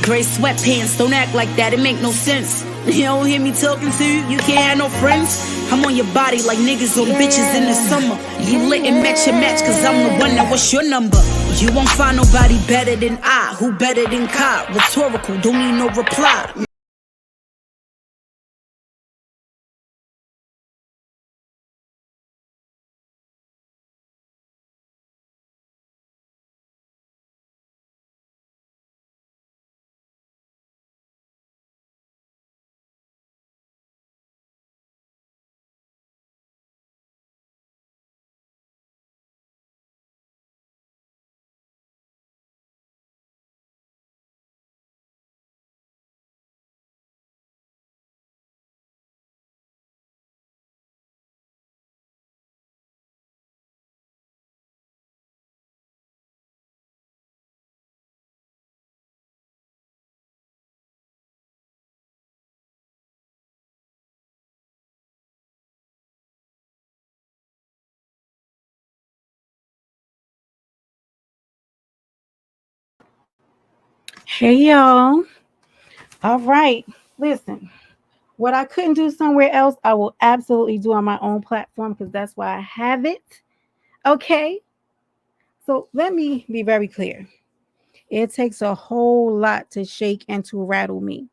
Gray sweatpants, don't act like that, it make no sense. You don't hear me talking to you, you can't have no friends. I'm on your body like niggas on bitches in the summer. You lit and match your match, cause I'm the one that what's your number. You won't find nobody better than I. Who better than Kai? Rhetorical, don't need no reply. Hey y'all. All right. Listen, what I couldn't do somewhere else, I will absolutely do on my own platform because that's why I have it. Okay. So let me be very clear. It takes a whole lot to shake and to rattle me.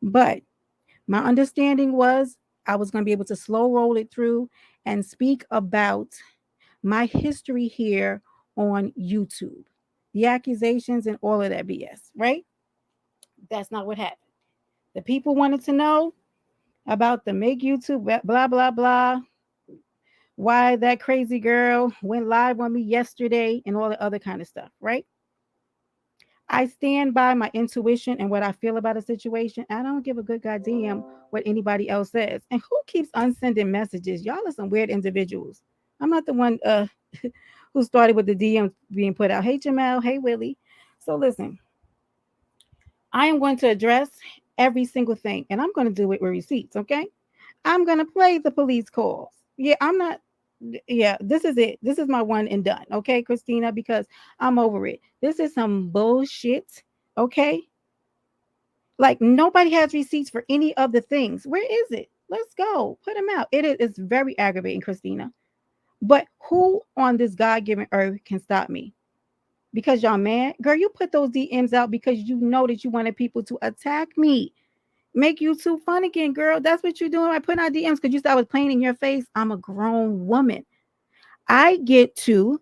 But my understanding was I was going to be able to slow roll it through and speak about my history here on YouTube, the accusations and all of that BS, right? That's not what happened. The people wanted to know about the make YouTube blah blah blah, why that crazy girl went live on me yesterday and all the other kind of stuff, right? I stand by my intuition and what I feel about a situation. I don't give a good goddamn what anybody else says. And who keeps unsending messages? Y'all are some weird individuals. I'm not the one who started with the DMs being put out. Hey Jamel, hey Willie. So listen, I am going to address every single thing, and I'm going to do it with receipts. Okay, I'm going to play the police calls. Yeah, I'm not. Yeah, this is it. This is my one and done. Okay, Christina, because I'm over it. This is some bullshit. Okay, like nobody has receipts for any of the things. Where is it? Let's go. Put them out. It is very aggravating, Christina. But who on this God given earth can stop me? Because y'all mad? Girl, you put those DMs out because you know that you wanted people to attack me. Make you too fun again, girl. That's what you're doing. I put out DMs because you said I was playing in your face. I'm a grown woman. I get to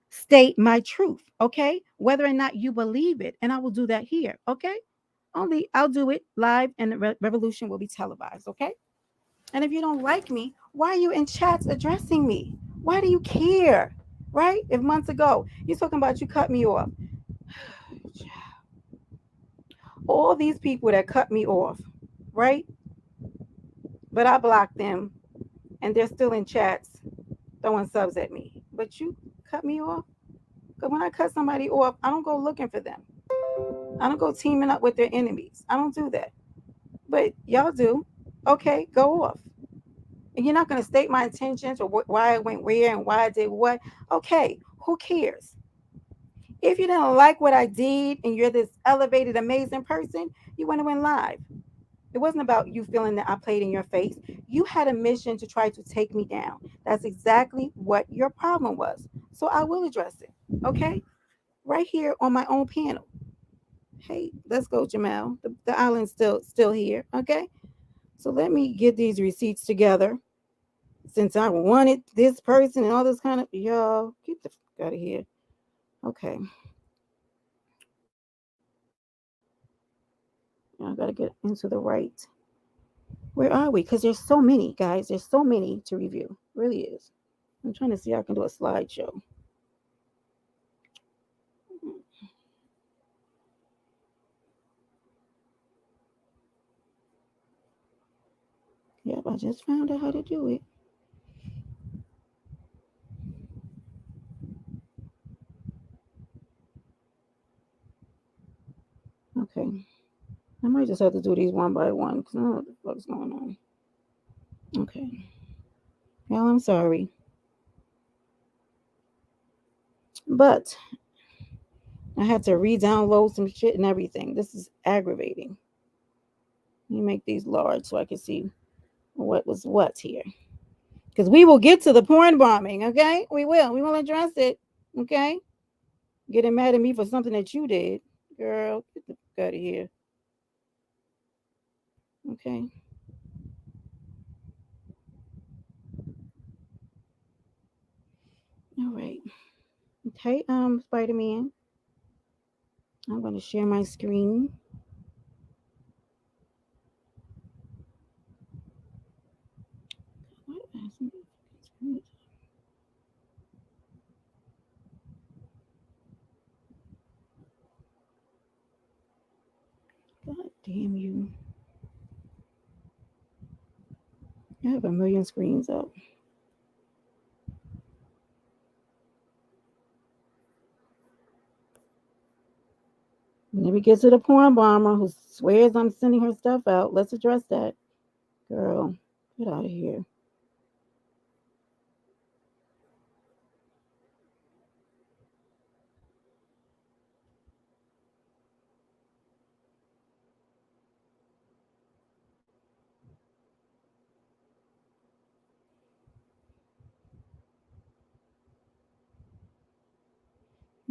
state my truth, okay? Whether or not you believe it. And I will do that here, okay? Only I'll do it live and the revolution will be televised, okay? And if you don't like me, why are you in chats addressing me? Why do you care? Right? If months ago you're talking about you cut me off. All these people that cut me off, right? But I blocked them and they're still in chats throwing subs at me. But you cut me off? Because when I cut somebody off, I don't go looking for them. I don't go teaming up with their enemies. I don't do that. But y'all do. Okay, go off. And you're not going to state my intentions or why I went where and why I did what. Okay, who cares? If you didn't like what I did and you're this elevated, amazing person, you went and went live. It wasn't about you feeling that I played in your face. You had a mission to try to take me down. That's exactly what your problem was. So I will address it. Okay? Right here on my own panel. Hey, let's go, Jamal. The island's still here. Okay? So let me get these receipts together. Since I wanted this person and all this kind of y'all, get the fuck out of here. Okay. Now I gotta get into the right. Where are we? Because there's so many, guys. There's so many to review. Really is. I'm trying to see how I can do a slideshow. Yep, I just found out how to do it. Okay. I might just have to do these one by one because I don't know what the fuck's going on. Okay. Well, I'm sorry. But I had to re-download some shit and everything. This is aggravating. Let me make these large so I can see what was what here. Because we will get to the porn bombing, okay? We will. We will address it, okay? Getting mad at me for something that you did. Girl, get the fuck out of here. Okay. All right. Okay, Spider-Man. I'm gonna share my screen. What is God damn you. I have a million screens up. Let me get to the porn bomber who swears I'm sending her stuff out. Let's address that. Girl, get out of here.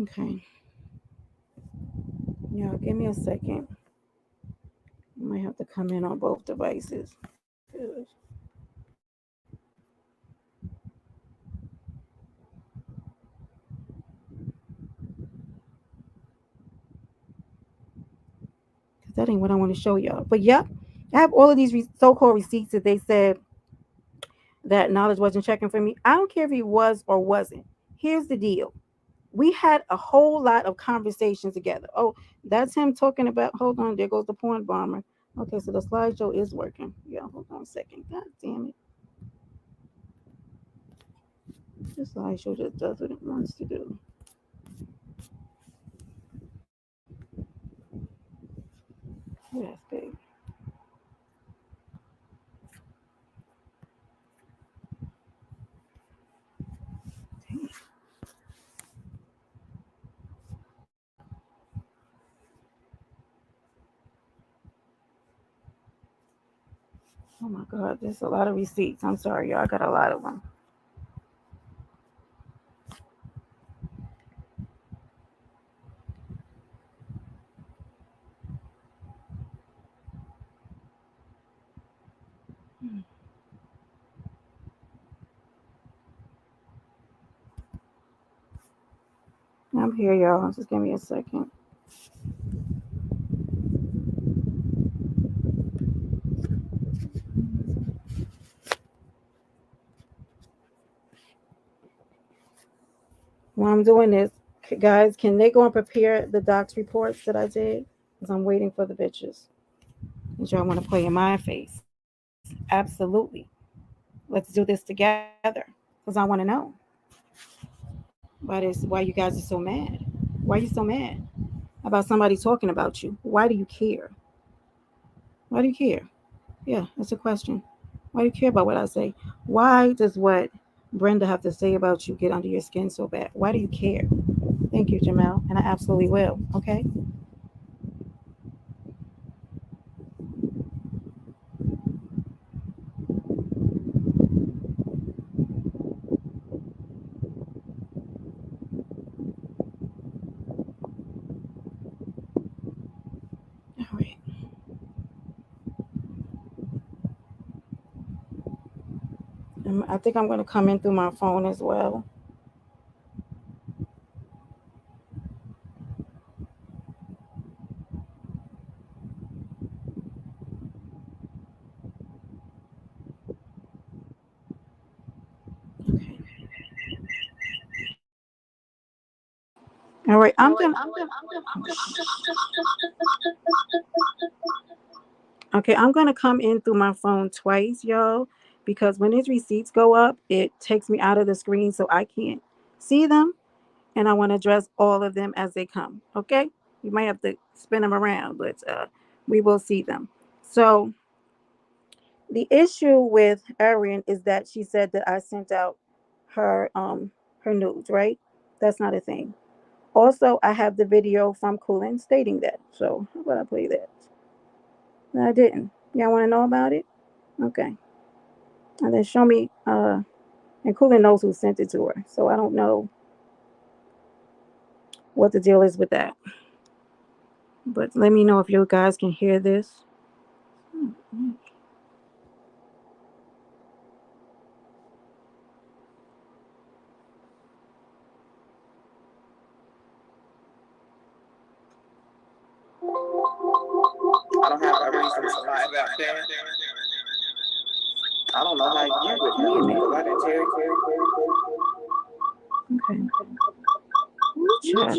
Okay. Yeah, give me a second. I might have to come in on both devices. Because that ain't what I want to show y'all. But yep, I have all of these so-called receipts that they said that Knowledge wasn't checking for me. I don't care if he was or wasn't. Here's the deal. We had a whole lot of conversations together. Oh, that's him talking about, hold on, there goes the porn bomber. Okay, so the slideshow is working. Yeah, hold on a second. God damn it. This slideshow just does what it wants to do. Yes, babe. Oh my God, there's a lot of receipts. I'm sorry, y'all. I got a lot of them. I'm here, y'all. Just give me a second. While I'm doing this, guys, can they go and prepare the docs reports that I did? Because I'm waiting for the bitches. And y'all want to play in my face. Absolutely. Let's do this together. Because I want to know why you guys are so mad. Why are you so mad about somebody talking about you? Why do you care? Why do you care? Yeah, that's a question. Why do you care about what I say? Why does what Brenda have to say about you get under your skin so bad? Why do you care? Thank you, Jamel. And I absolutely will. Okay? All right. I think I'm going to come in through my phone as well. Okay. All right. Okay, I'm gonna come in through my phone twice, y'all, because when these receipts go up, it takes me out of the screen so I can't see them, and I want to address all of them as they come. Okay, you might have to spin them around, but we will see them. So the issue with Erin is that she said that I sent out her her nudes, right? That's not a thing. Also, I have the video from Coolin stating that. So how about I play that? No, I didn't. Y'all want to know about it? Okay. And then show me. And Coolin knows who sent it to her. So I don't know what the deal is with that. But let me know if you guys can hear this. I don't have a reason to lie about that. I don't know how you would know because I didn't tell you. Okay. Chat.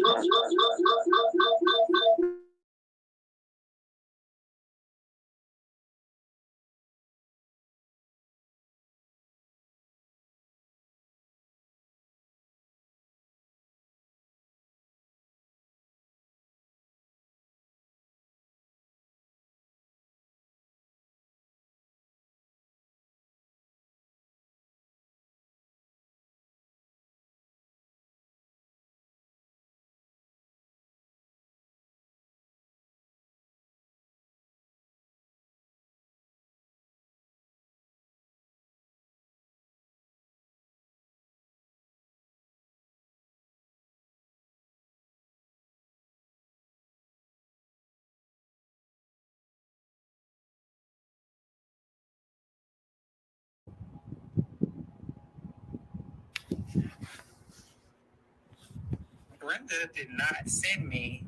Brenda did not send me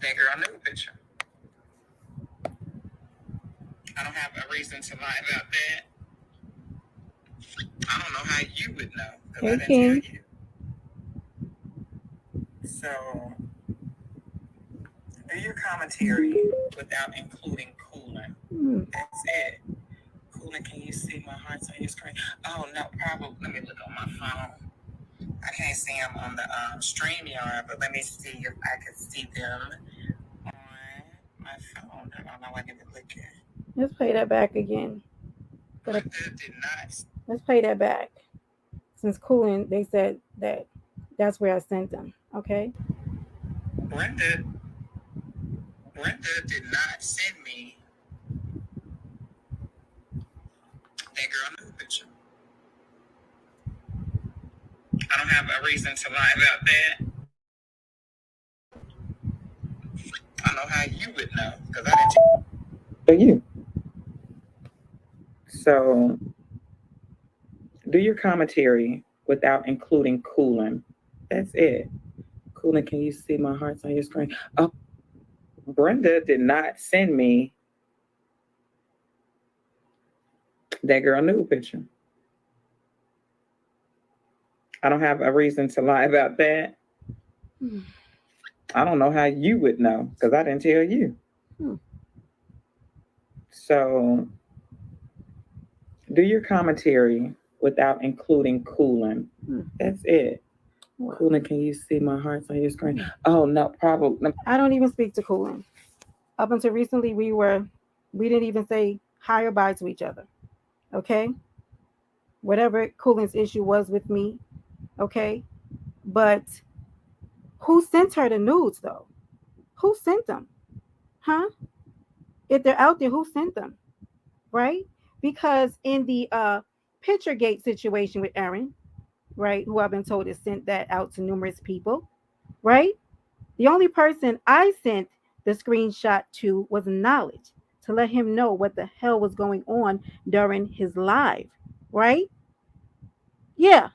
that girl nude picture. I don't have a reason to lie about that. I don't know how you would know because I didn't tell you. So, do your commentary without including Coolin. That's it. Coolin, can you see my hearts on your screen? Oh, no, probably. Let me look on my phone. I can't see them on the StreamYard, but let me see if I can see them on my phone. I don't know what I'm looking. Let's play that back again. Brenda did not. Let's play that back. Since Coolin, they said that that's where I sent them. Okay. Brenda did not send me that girl nude picture. I don't have a reason to lie about that. I know how you would know because I didn't tell you. So, do your commentary without including Coolin. That's it. Coolin, can you see my hearts on your screen? Oh, Brenda did not send me that girl nude picture. I don't have a reason to lie about that. I don't know how you would know because I didn't tell you. So, do your commentary without including Coolin. That's it. Coolin, can you see my hearts on your screen? Oh, no, probably. I don't even speak to Coolin. Up until recently, we didn't even say hi or bye to each other. Okay. Whatever Coolin's issue was with me. Okay. But who sent her the nudes though? Who sent them? Huh? If they're out there, who sent them? Right? Because in the Picturegate situation with Aaron, right, who I've been told has sent that out to numerous people, right? The only person I sent the screenshot to was Knowledge to let him know what the hell was going on during his live, right? Yeah.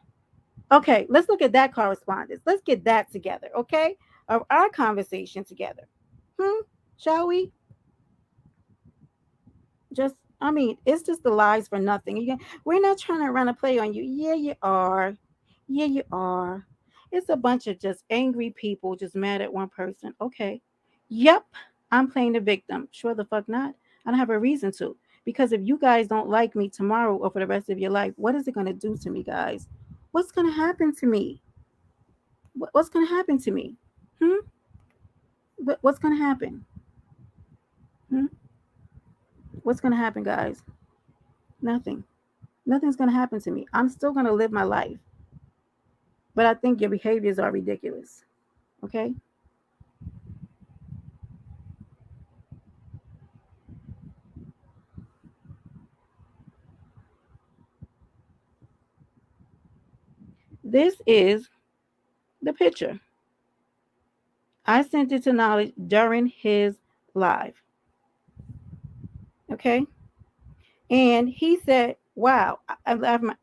Okay, let's look at that correspondence. Let's get that together, okay? Of our conversation together. Shall we? Just, I mean, it's just the lies for nothing. We're not trying to run a play on you. Yeah, you are. Yeah, you are. It's a bunch of just angry people just mad at one person. Okay. Yep, I'm playing the victim. Sure the fuck not. I don't have a reason to. Because if you guys don't like me tomorrow or for the rest of your life, what is it going to do to me, guys? What's going to happen to me? What's going to happen to me? Hmm? What's going to happen? Hmm? What's going to happen, guys? Nothing. Nothing's going to happen to me. I'm still going to live my life. but I think your behaviors are ridiculous. Okay. This is the picture. I sent it to Knowledge during his live. Okay. And he said, wow.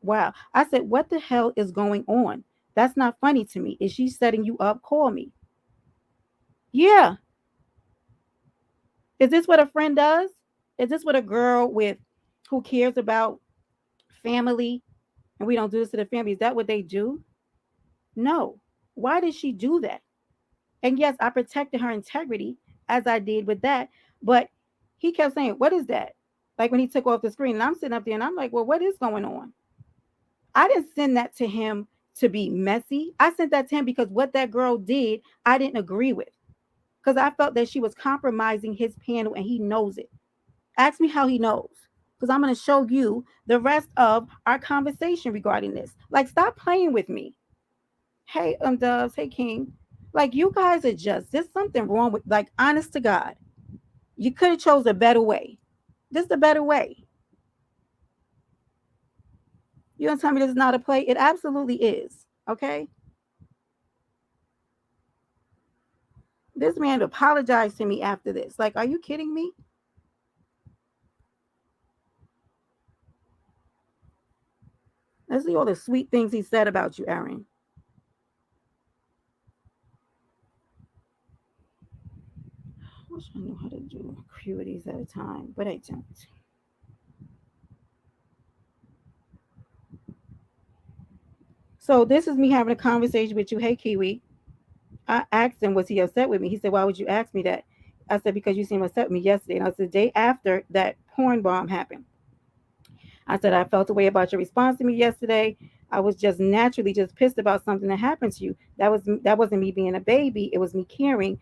Wow. I said, what the hell is going on? That's not funny to me. Is she setting you up? Call me. Yeah. Is this what a friend does? Is this what a girl with who cares about family and we don't do this to the family? Is that what they do? No. Why did she do that? And yes, I protected her integrity as I did with that. But he kept saying, what is that? Like when he took off the screen, and I'm sitting up there and I'm like, well, what is going on? I didn't send that to him to be messy. I sent that to him because what that girl did, I didn't agree with. Because I felt that she was compromising his panel and he knows it. Ask me how he knows. Because I'm going to show you the rest of our conversation regarding this. Like, stop playing with me. Hey, Doves. Hey, King. Like, you guys are just, there's something wrong with, like, honest to God. You could have chose a better way. This is a better way. You don't tell me this is not a play? It absolutely is. Okay? This man apologized to me after this. Like, are you kidding me? Let's see all the sweet things he said about you, Aaron. I wish I knew how to do acuities at a time, but I don't. So this is me having a conversation with you. Hey, Kiwi. I asked him, was he upset with me? He said, why would you ask me that? I said, because you seemed upset with me yesterday. And I was the day after that porn bomb happened. I said, I felt a way about your response to me yesterday. I was just naturally just pissed about something that happened to you. That wasn't me being a baby. It was me caring.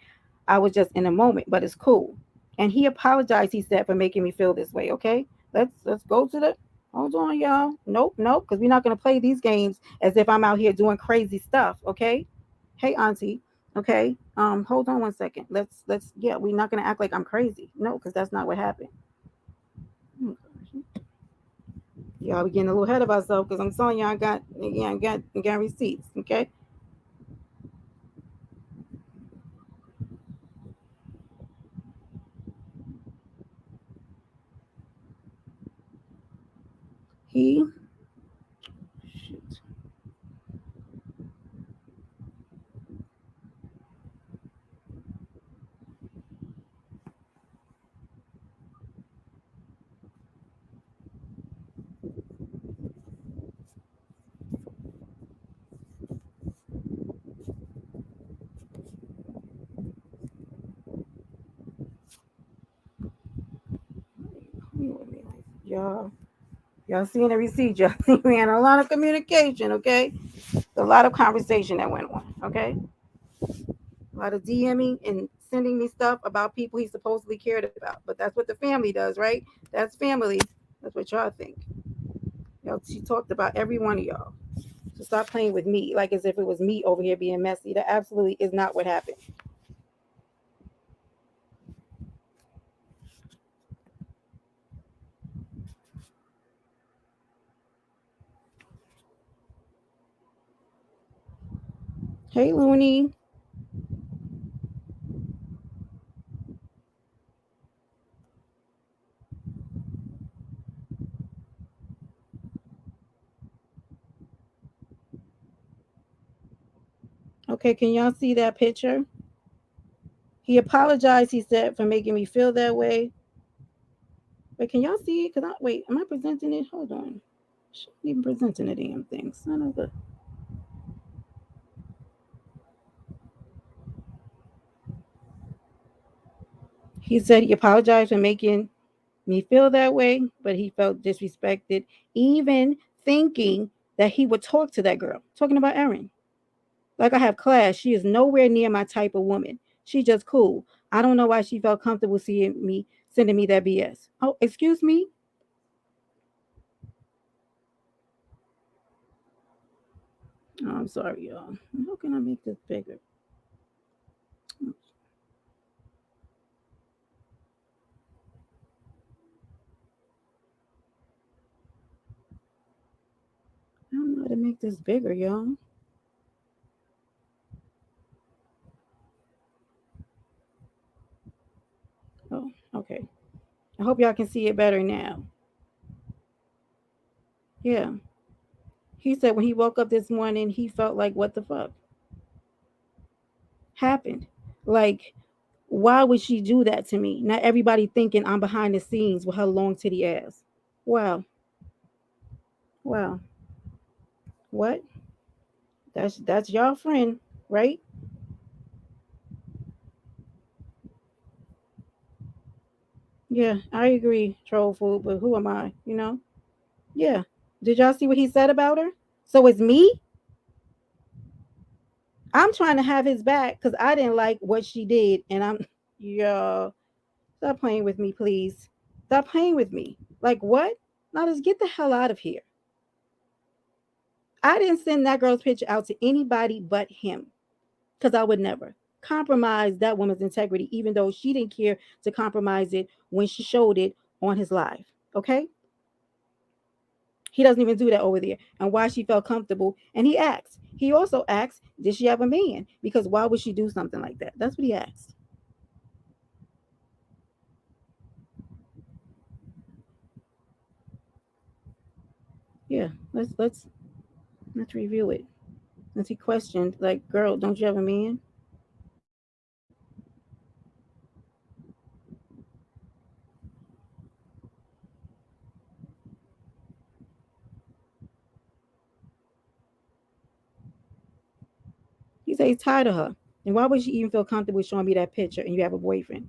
I was just in a moment, but it's cool. And he apologized, he said, for making me feel this way. Okay. Let's go to the hold on, y'all. Nope, because we're not gonna play these games as if I'm out here doing crazy stuff. Okay. Hey, Auntie. Okay. Hold on 1 second. Let's yeah, we're not gonna act like I'm crazy. No, because that's not what happened. Hmm. Y'all, we getting a little ahead of ourselves because I'm telling you, I got receipts. Okay. He, shoot. Y'all, y'all seeing the receipt? Y'all see we had a lot of communication. Okay, a lot of conversation that went on. Okay, a lot of DMing and sending me stuff about people he supposedly cared about. But that's what the family does, right? That's family. That's what y'all think. Y'all, she talked about every one of y'all. So stop playing with me like as if it was me over here being messy. That absolutely is not what happened. Hey, Looney. Okay, can y'all see that picture? He apologized, he said, for making me feel that way. But can y'all see it? Cause wait, am I presenting it? Hold on. Shouldn't even presenting the damn thing. Son of a. He said he apologized for making me feel that way, but he felt disrespected, even thinking that he would talk to that girl. Talking about Erin. Like I have class. She is nowhere near my type of woman. She just cool. I don't know why she felt comfortable seeing me sending me that BS. Oh, excuse me. Oh, I'm sorry, y'all. How can I make this bigger? I don't know how to make this bigger, y'all. Oh, okay. I hope y'all can see it better now. Yeah. He said when he woke up this morning, he felt like, what the fuck happened? Like, why would she do that to me? Not everybody thinking I'm behind the scenes with her long titty ass. Wow. Wow. What? That's y'all friend, right? Yeah, I agree, troll food, but who am I? You know? Yeah. Did y'all see what he said about her? So it's me? I'm trying to have his back because I didn't like what she did. And I'm, yo, stop playing with me, please. Stop playing with me. Like, what? Now just get the hell out of here. I didn't send that girl's picture out to anybody but him because I would never compromise that woman's integrity, even though she didn't care to compromise it when she showed it on his live. Okay? He doesn't even do that over there. And why she felt comfortable. And he asked. He also asked, did she have a man? Because why would she do something like that? That's what he asked. Yeah, let's review it. And he questioned, like, girl, don't you have a man? He said he's tired of her. And why would she even feel comfortable showing me that picture and you have a boyfriend?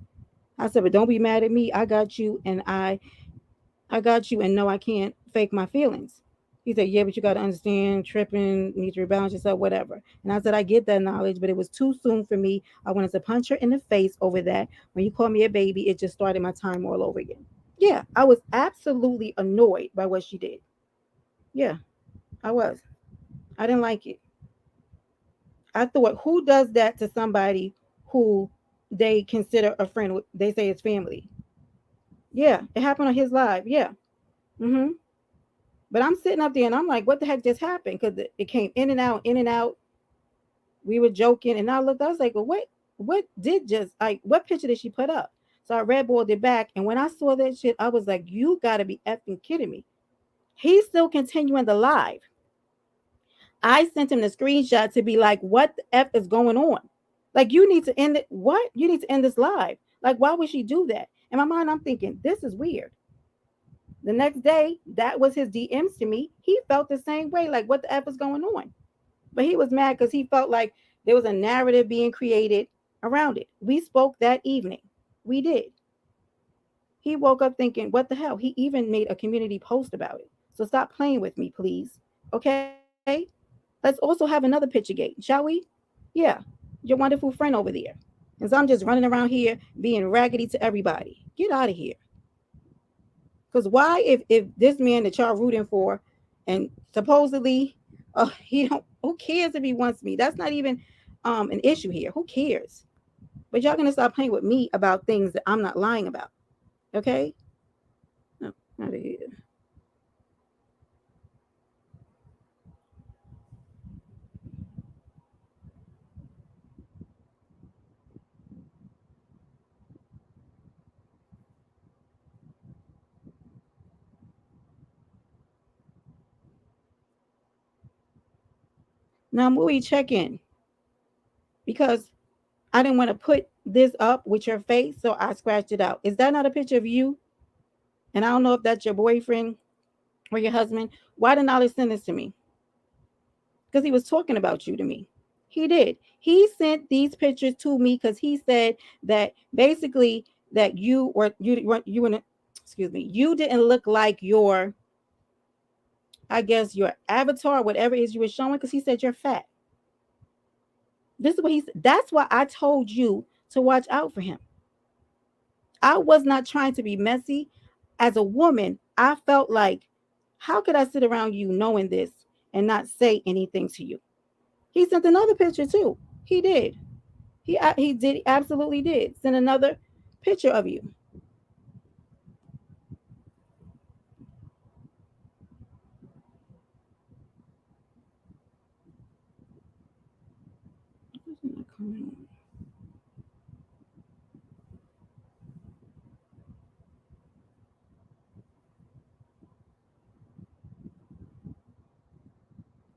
I said, but don't be mad at me. I got you and I got you and no, I can't fake my feelings. He said, yeah, but you gotta understand, tripping, need to rebalance yourself, whatever. And I said, I get that knowledge, but it was too soon for me. I wanted to punch her in the face over that. When you called me a baby, it just started my time all over again. Yeah, I was absolutely annoyed by what she did. Yeah, I was. I didn't like it. I thought, who does that to somebody who they consider a friend? They say it's family. Yeah, it happened on his live. Yeah. Hmm. But I'm sitting up there and I'm like, what the heck just happened? Because it came in and out, in and out. We were joking, and I looked. I was like, well, what did just like what picture did she put up? So I redballed it back, and when I saw that shit, I was like, you gotta be effing kidding me. He's still continuing the live. I sent him the screenshot to be like, what the F is going on? Like, you need to end it. What? You need to end this live. Like, why would she do that? In my mind, I'm thinking, this is weird. The next day, that was his DMs to me. He felt the same way. Like, what the F is going on? But he was mad because he felt like there was a narrative being created around it. We spoke that evening. We did. He woke up thinking, what the hell? He even made a community post about it. So stop playing with me, please. Okay? Let's also have another picture gate, shall we? Yeah. Your wonderful friend over there. And so I'm just running around here being raggedy to everybody. Get out of here. Because why, if this man that y'all rooting for, and supposedly, he don't. Who cares if he wants me? That's not even an issue here. Who cares? But y'all gonna stop playing with me about things that I'm not lying about. Okay? No, out of here. Now, movie check in because I didn't want to put this up with your face, so I scratched it out. Is that not a picture of you? And I don't know if that's your boyfriend or your husband. Why didn't Ali send this to me? Because he was talking about you to me. He did. He sent these pictures to me because he said that basically that you were excuse me, you didn't look like your, I guess, your avatar, whatever it is you were showing, because he said you're fat. This is what he said. That's why I told you to watch out for him. I was not trying to be messy. As a woman, I felt like, how could I sit around you knowing this and not say anything to you? He sent another picture too. He did. He did absolutely did send another picture of you.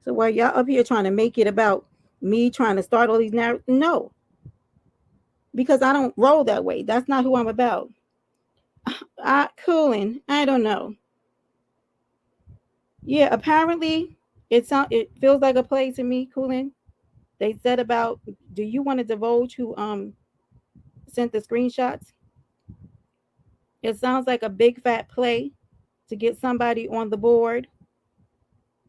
So while y'all up here trying to make it about me trying to start all these narratives, no, because I don't roll that way. That's not who I'm about. Cooling. I don't know. Yeah, apparently it feels like a play to me. Cooling. They said about, do you want to divulge who sent the screenshots? It sounds like a big fat play to get somebody on the board.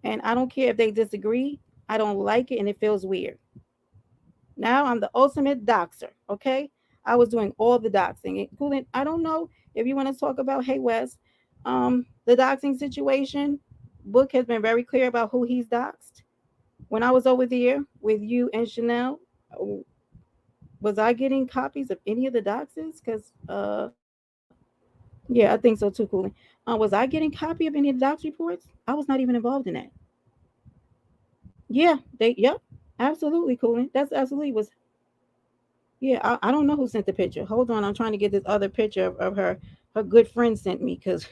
And I don't care if they disagree. I don't like it and it feels weird. Now I'm the ultimate doxer. Okay. I was doing all the doxing. Cooling, I don't know if you want to talk about, hey Wes, the doxing situation. Book has been very clear about who he's doxed. When I was over there with you and Chanel, was I getting copies of any of the doxes? Because yeah, I think so too, Cooling. Was I getting copy of any of the dox reports? I was not even involved in that. Yeah, yep, absolutely, Cooling. That's absolutely was. Yeah, I don't know who sent the picture. Hold on, I'm trying to get this other picture of her. Her good friend sent me because,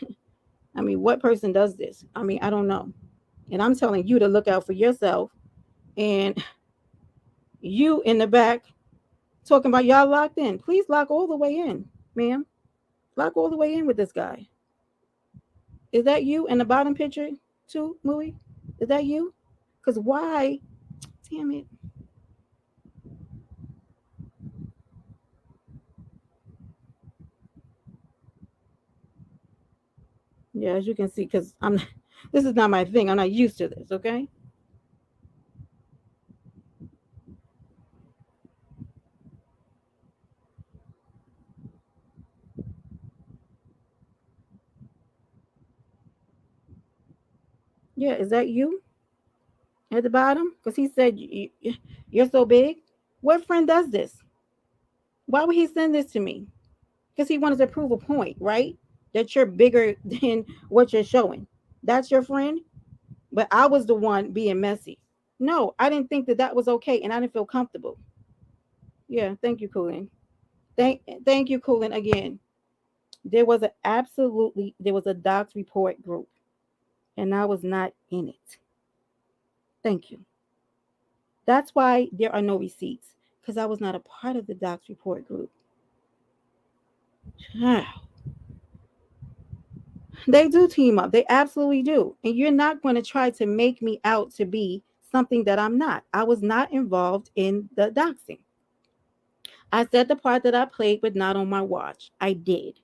I mean, what person does this? I mean, I don't know. And I'm telling you to look out for yourself. And you in the back talking about y'all locked in. Please lock all the way in, ma'am. Lock all the way in with this guy. Is that you in the bottom picture too, Louie? Is that you? Because why? Damn it. Yeah, as you can see, because I'm this is not my thing. I'm not used to this, okay? Yeah, is that you at the bottom? Because he said you're so big. What friend does this? Why would he send this to me? Because he wanted to prove a point, right? That you're bigger than what you're showing. That's your friend? But I was the one being messy. No, I didn't think that that was okay, and I didn't feel comfortable. Yeah, thank you, Coolin. Thank you, Coolin. Again, there was a docs report group, and I was not in it. Thank you. That's why there are no receipts because I was not a part of the docs report group. They do team up. They absolutely do. And you're not going to try to make me out to be something that I'm not. I was not involved in the doxing. I said the part that I played, but not on my watch. I did.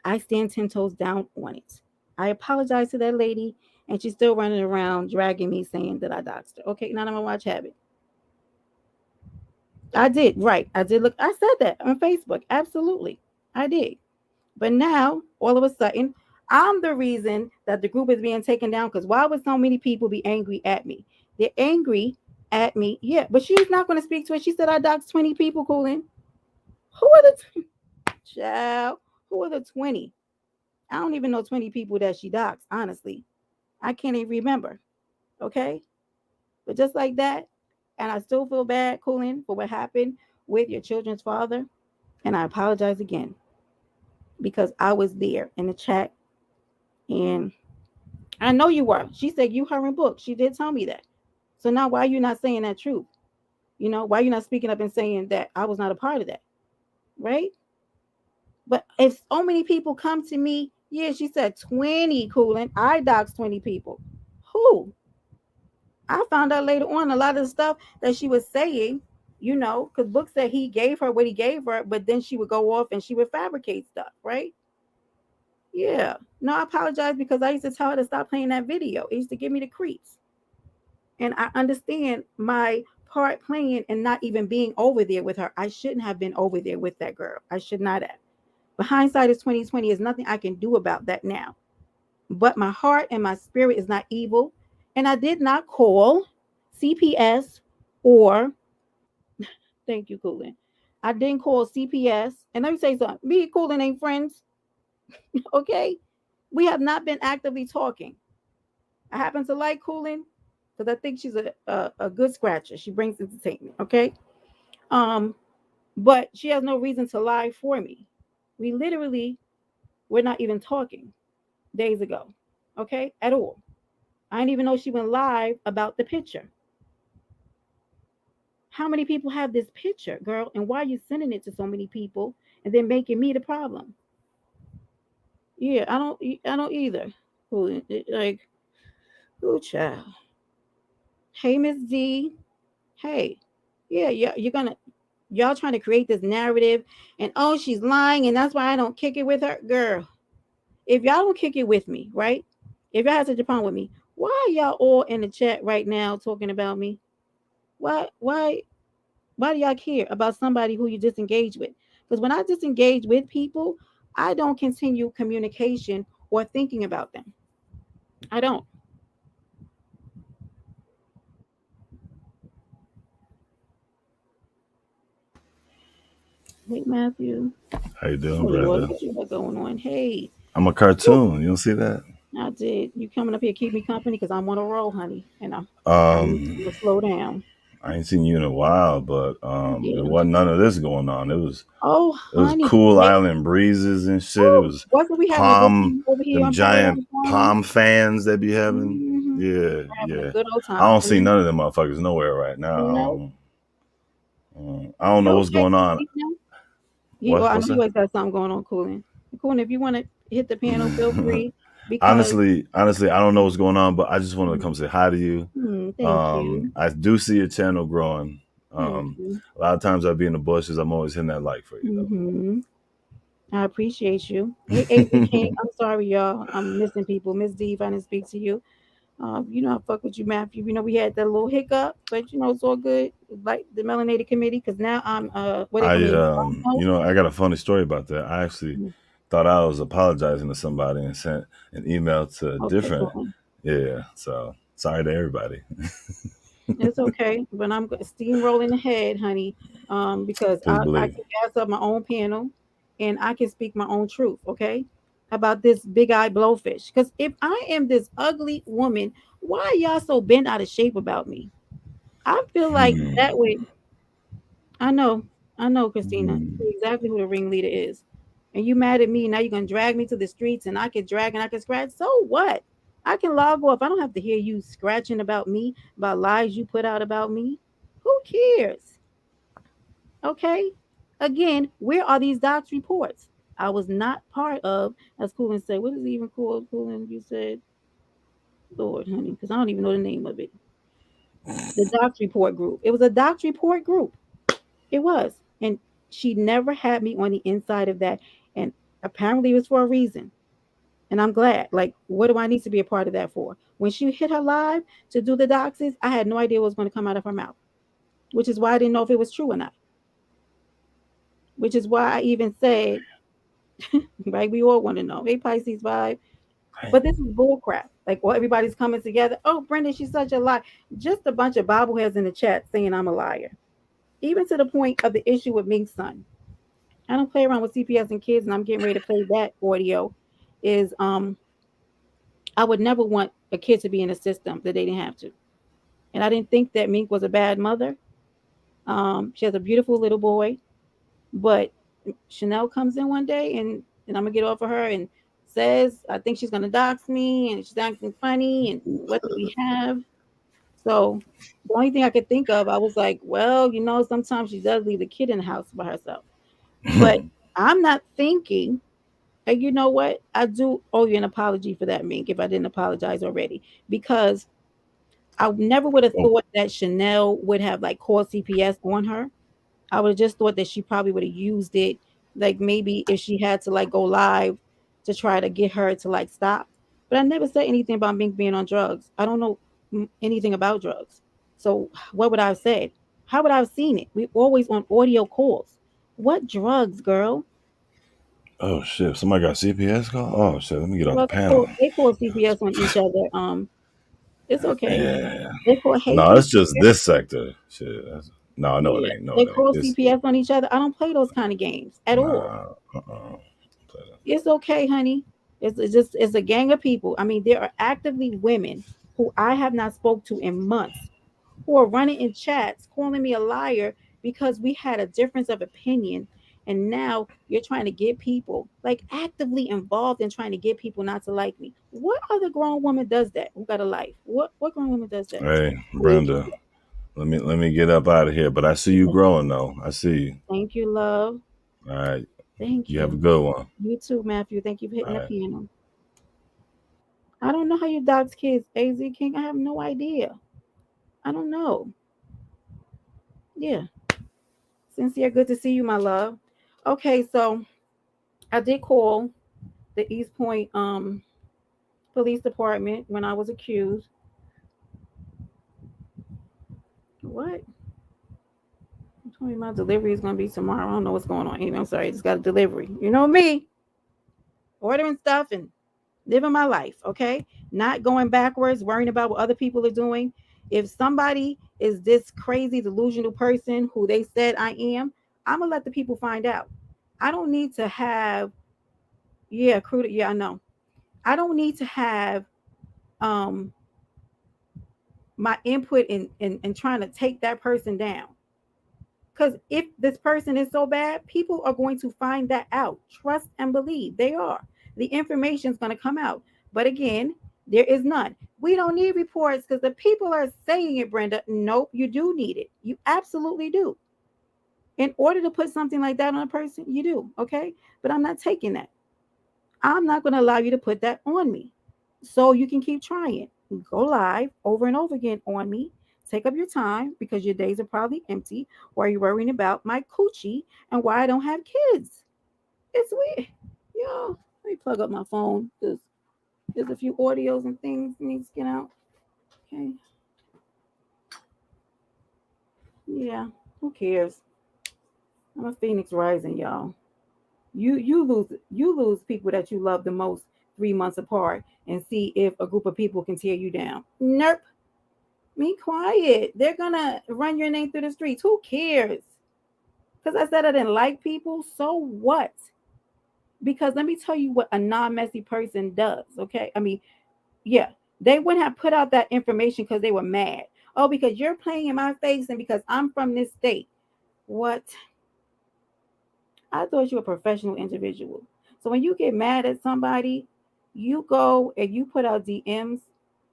I stand 10 toes down on it. I apologize to that lady, and she's still running around dragging me saying that I doxed her. Okay, not on my watch, have it. I did, right. I did look, I said that on Facebook. Absolutely. I did. But now, all of a sudden, I'm the reason that the group is being taken down because why would so many people be angry at me? They're angry at me. Yeah, but she's not going to speak to it. She said I doxed 20 people, Coolin. Who are the child? Who are the 20? I don't even know 20 people that she doxed, honestly. I can't even remember. Okay? But just like that, and I still feel bad, Coolin, for what happened with your children's father. And I apologize again because I was there in the chat and I know you were. She said you, her, and book. She did tell me that. So now why are you not saying that truth? You know, why are you not speaking up and saying that I was not a part of that? Right? But if so many people come to me, yeah, she said 20, Cooling. I doxed 20 people. Who? I found out later on a lot of the stuff that she was saying, you know, because Book said he gave her what he gave her, but then she would go off and she would fabricate stuff, right? Yeah. No, I apologize because I used to tell her to stop playing that video. It used to give me the creeps. And I understand my part playing and not even being over there with her. I shouldn't have been over there with that girl. I should not have. But hindsight is 2020. There's nothing I can do about that now. But my heart and my spirit is not evil. And I did not call CPS Or thank you, Coolin. I didn't call CPS. And let me say something. Me and Coolin ain't friends. Okay. We have not been actively talking. I happen to like Coolin because I think she's a good scratcher. She brings entertainment. Okay. Um, but she has no reason to lie for me. We literally were not even talking days ago. Okay, at all. I didn't even know she went live about the picture. How many people have this picture, girl? And why are you sending it to so many people and then making me the problem? Yeah, I don't either. Like, oh, child. Hey, Miss D. Hey, yeah, yeah, y'all trying to create this narrative, and oh, she's lying, and that's why I don't kick it with her, girl. If y'all don't kick it with me, right? If y'all have such a problem with me, why are y'all all in the chat right now talking about me? Why why do y'all care about somebody who you disengage with? Because when I disengage with people, I don't continue communication or thinking about them. I don't. Hey, Matthew. How you doing, Oh Lord, brother? what you got going on? Hey, I'm a whew, cartoon. You don't see that? I did. You coming up here keep me company because I'm on a roll, honey, and I'm Um, gonna slow down. I ain't seen you in a while, but it Yeah. wasn't none of this going on. Oh, It was honey, cool they, island breezes and shit. It woo, was wasn't we having a good palm, time over here them on Paradise giant Island? palm fans they be having. Mm-hmm. Yeah, Having a yeah. good old I time. don't see none of them motherfuckers nowhere right No, now. I don't know what's okay. going on. Well, I know What's you that? always got something going on, Coolin. Coolin, if you want to hit the panel, feel free. Because, Honestly, I don't know what's going on, but I just wanted to come say hi to you. thank you. I do see your channel growing. Thank you. A lot of times I'll be in the bushes. I'm always hitting that like for you though. Mm-hmm. I appreciate you. Hey, AC King, I'm sorry, y'all. I'm missing people. Miss D, if I didn't speak to you. You know, I fuck with you, Matthew. You know, we had that little hiccup, but you know, it's all good. Like the melanated committee, because now I'm what they call me. I got a funny story about that. I actually thought I was apologizing to somebody and sent an email to a Okay, different. cool. Yeah, so sorry to everybody. It's okay, but I'm steamrolling ahead, honey, because Please I believe. can gas up my own panel and I can speak my own truth, okay, about this big eye blowfish. Because if I am this ugly woman, why are y'all so bent out of shape about me? I feel like that Hmm. way. I know, I know, Christina, you know exactly who the ringleader is. And you mad at me, now you're gonna drag me to the streets and I can drag and I can scratch. So what? I can log off. I don't have to hear you scratching about me, about lies you put out about me. Who cares? Okay? Again, where are these docs reports? I was not part of, as Coolin said, what is it even called, Coolin? You said, Lord, honey, because I don't even know the name of it. The docs report group. It was a docs report group. It was. And she never had me on the inside of that. And apparently it was for a reason. And I'm glad. Like, what do I need to be a part of that for? When she hit her live to do the doxes, I had no idea what was going to come out of her mouth, which is why I didn't know if it was true or not. Which is why I even said, right, we all want to know. Hey, Pisces vibe. But this is bullcrap. Like, well, everybody's coming together. Oh, Brenda, she's such a lie. Just a bunch of bobbleheads in the chat saying I'm a liar. Even to the point of the issue with Mink's son. I don't play around with CPS and kids, and I'm getting ready to play that audio. Is I would never want a kid to be in a system that they didn't have to, and I didn't think that Mink was a bad mother. She has a beautiful little boy, but Chanel comes in one day, and I'm gonna get off of her and says I think she's gonna dox me, and she's acting funny, and what do we have? So the only thing I could think of, I was like, well, you know, sometimes she does leave the kid in the house by herself, but I'm not thinking. And you know what? I do owe you an apology for that, Mink, if I didn't apologize already. Because I never would have Oh, thought that Chanel would have like called CPS on her. I would have just thought that she probably would have used it, like maybe if she had to like go live to try to get her to like stop. But I never said anything about Mink being on drugs. I don't know anything about drugs. So what would I have said? How would I have seen it? We always on audio calls. What drugs, girl? oh shit! Somebody got CPS call. Oh shit! Let me get off the Well, panel. they call CPS on each other. It's okay. Yeah. They call No, haters. it's just this sector. Shit. No, no, it Yeah, ain't. No, they it ain't. call It's CPS on each other. I don't play those kind of games at all. nah. Uh-uh. It's okay, honey. It's a gang of people. I mean, there are actively women who I have not spoke to in months who are running in chats calling me a liar because we had a difference of opinion, and now you're trying to get people like actively involved in trying to get people not to like me. What other grown woman does that who got a life? What grown woman does that? Hey, Who are you Brenda. talking Let me get up out of here. But I see you about? growing though. I see you. Thank you, love. All right. Thank You have a you. good one. You too, Matthew. Thank you for hitting All the right. piano. I don't know how you dox kids, AZ King. I have no idea. I don't know. Yeah. Sincere, good to see you, my love. Okay, so I did call the East Point police department when I was accused. What? You told me my delivery is gonna be tomorrow. I don't know what's going on. Amy, I'm sorry, I just got a delivery. You know me, ordering stuff and living my life, okay? Not going backwards, worrying about what other people are doing. If somebody is this crazy, delusional person who they said I am, I'm gonna let the people find out. I don't need to have, yeah, crude, yeah, I know. I don't need to have um my input in trying to take that person down. Because if this person is so bad, people are going to find that out. Trust and believe they are. The information is going to come out. But again, there is none. We don't need reports because the people are saying it, Brenda. Nope, you do need it. You absolutely do. In order to put something like that on a person, you do. Okay. But I'm not taking that. I'm not going to allow you to put that on me. So you can keep trying. Go live over and over again on me. Take up your time because your days are probably empty while you're worrying about my coochie and why I don't have kids. It's weird. Yo, let me plug up my phone because there's a few audios and things that needs to get out. Okay. Yeah. Who cares? I'm a Phoenix rising, y'all. You lose people that you love the most 3 months apart and see if a group of people can tear you down. Nope. Be quiet. They're gonna run your name through the streets. Who cares? Because I said I didn't like people. So what? Because let me tell you what a non-messy person does. Okay. I mean, yeah, they wouldn't have put out that information because they were mad. Oh, because you're playing in my face and because I'm from this state. What? I thought you were a professional individual. So when you get mad at somebody, you go and you put out DMs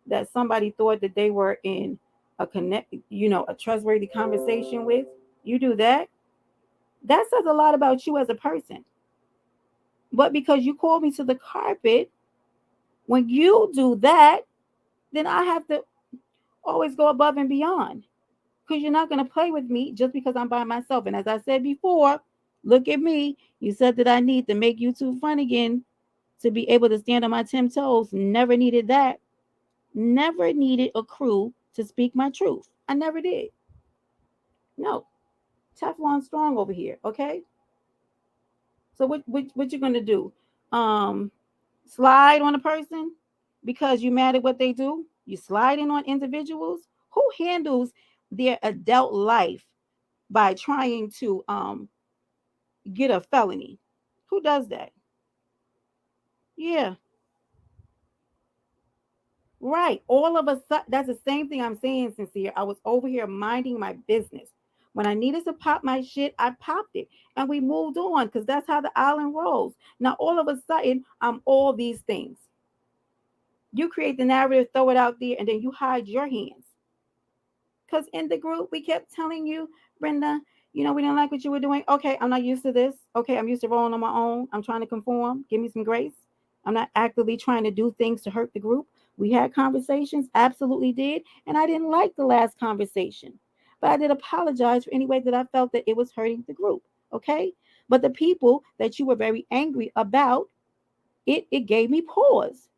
that somebody thought that they were in a connect, a trustworthy conversation with. You do that. That says a lot about you as a person. But because you called me to the carpet, when you do that, then I have to always go above and beyond. Because you're not going to play with me just because I'm by myself. And as I said before, look at me. You said that I need to make YouTube fun again to be able to stand on my 10 toes. Never needed that. Never needed a crew to speak my truth. I never did. No. Teflon strong over here. Okay. So what you gonna do? Um, slide on a person because you mad at what they do? You sliding on individuals? Who handles their adult life by trying to get a felony? Who does that? Yeah, right. All of a sudden, that's the same thing I'm saying, Sincere. I was over here minding my business. When I needed to pop my shit, I popped it. And we moved on because that's how the island rolls. Now, all of a sudden, I'm all these things. You create the narrative, throw it out there, and then you hide your hands. Because in the group, we kept telling you, Brenda, we didn't like what you were doing. Okay, I'm not used to this. Okay, I'm used to rolling on my own. I'm trying to conform. Give me some grace. I'm not actively trying to do things to hurt the group. We had conversations, absolutely did. And I didn't like the last conversation. But I did apologize for any way that I felt that it was hurting the group. Okay? But the people that you were very angry about, it gave me pause.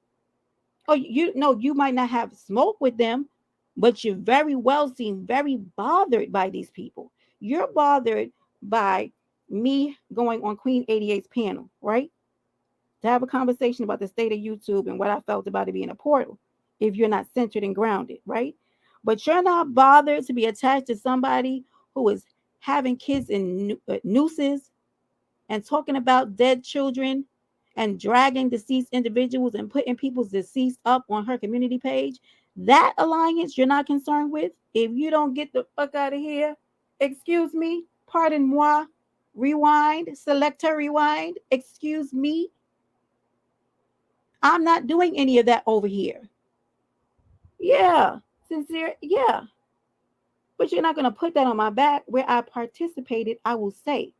Oh, you know, you might not have smoke with them, but you very well seem very bothered by these people. You're bothered by me going on Queen 88's panel, right? To have a conversation about the state of YouTube and what I felt about it being a portal. if you're not centered and grounded, right? But you're not bothered to be attached to somebody who is having kids in nooses and talking about dead children and dragging deceased individuals and putting people's deceased up on her community page. That alliance you're not concerned with. If you don't get the fuck out of here, excuse me, pardon moi, rewind, selector rewind, excuse me. I'm not doing any of that over here. Yeah, sincere, yeah. But you're not going to put that on my back where I participated, I will say.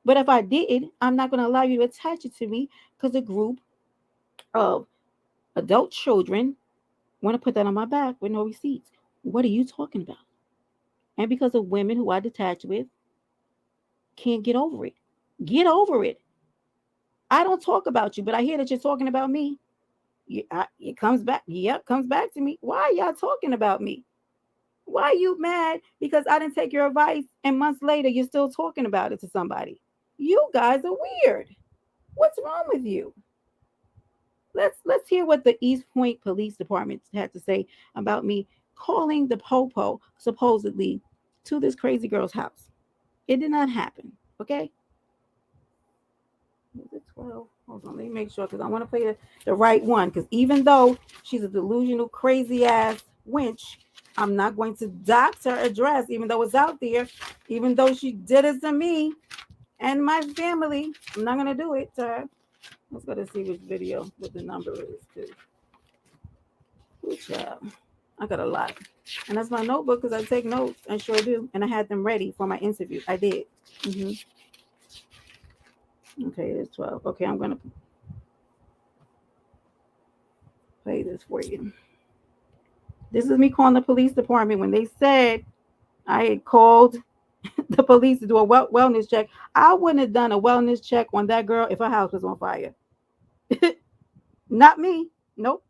But if I did, I'm not going to allow you to attach it to me because a group of adult children want to put that on my back with no receipts. What are you talking about? And because of women who I detach with can't get over it. Get over it. I don't talk about you, but I hear that you're talking about me. It comes back. Yep, comes back to me. Why are y'all talking about me? Why are you mad because I didn't take your advice and months later you're still talking about it to somebody? You guys are weird. What's wrong with you? Let's hear what the East Point Police Department had to say about me calling the popo supposedly to this crazy girl's house. It did not happen. Okay. Is it 12? Hold on, let me make sure because I want to play the right one. Because even though she's a delusional, crazy ass wench, I'm not going to dox her address, even though it's out there, even though she did it to me and my family. I'm not going to do it to her. Let's go to see which video, what the number is. Too. Which, I got a lot. And that's my notebook because I take notes. I sure do. And I had them ready for my interview. I did. Okay, it's 12. Okay, I'm going to play this for you. This is me calling the police department when they said I had called the police to do a wellness check. I wouldn't have done a wellness check on that girl if her house was on fire. Not me. Nope.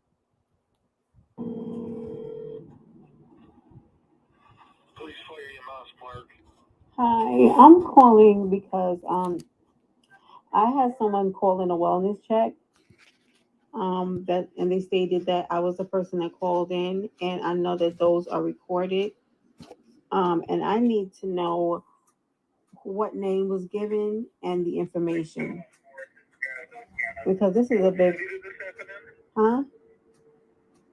Hi, I'm calling because I had someone call in a wellness check. That and they stated that I was the person that called in, and I know that those are recorded. And I need to know what name was given and the information because this is a big, huh?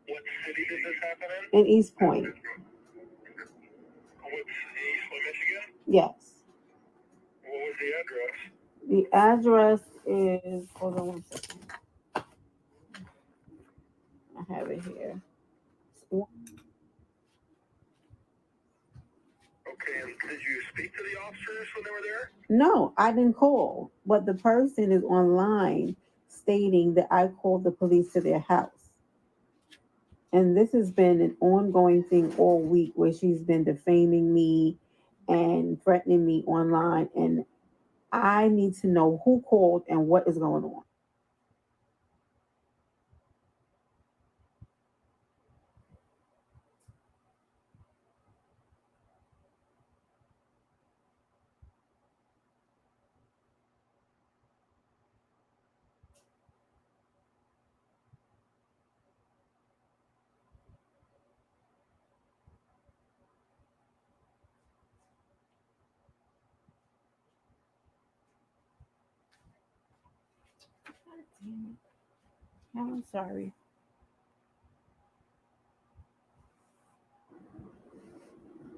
What city did this happen in East Point. What's East Point, Michigan? Yes. What was the address? The address is, hold on one second. I have it here. Okay, and did you speak to the officers when they were there? No, I didn't call, but the person is online stating that I called the police to their house. And this has been an ongoing thing all week where she's been defaming me and threatening me online. And I need to know who called and what is going on. God damn it. I'm sorry.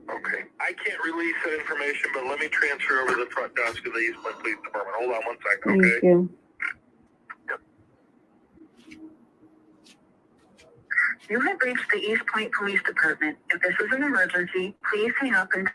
Okay, I can't release that information, but let me transfer over to the front desk of the East Point Police Department. Hold on one second, okay? Thank you. You have reached the East Point Police Department. If this is an emergency, please hang up and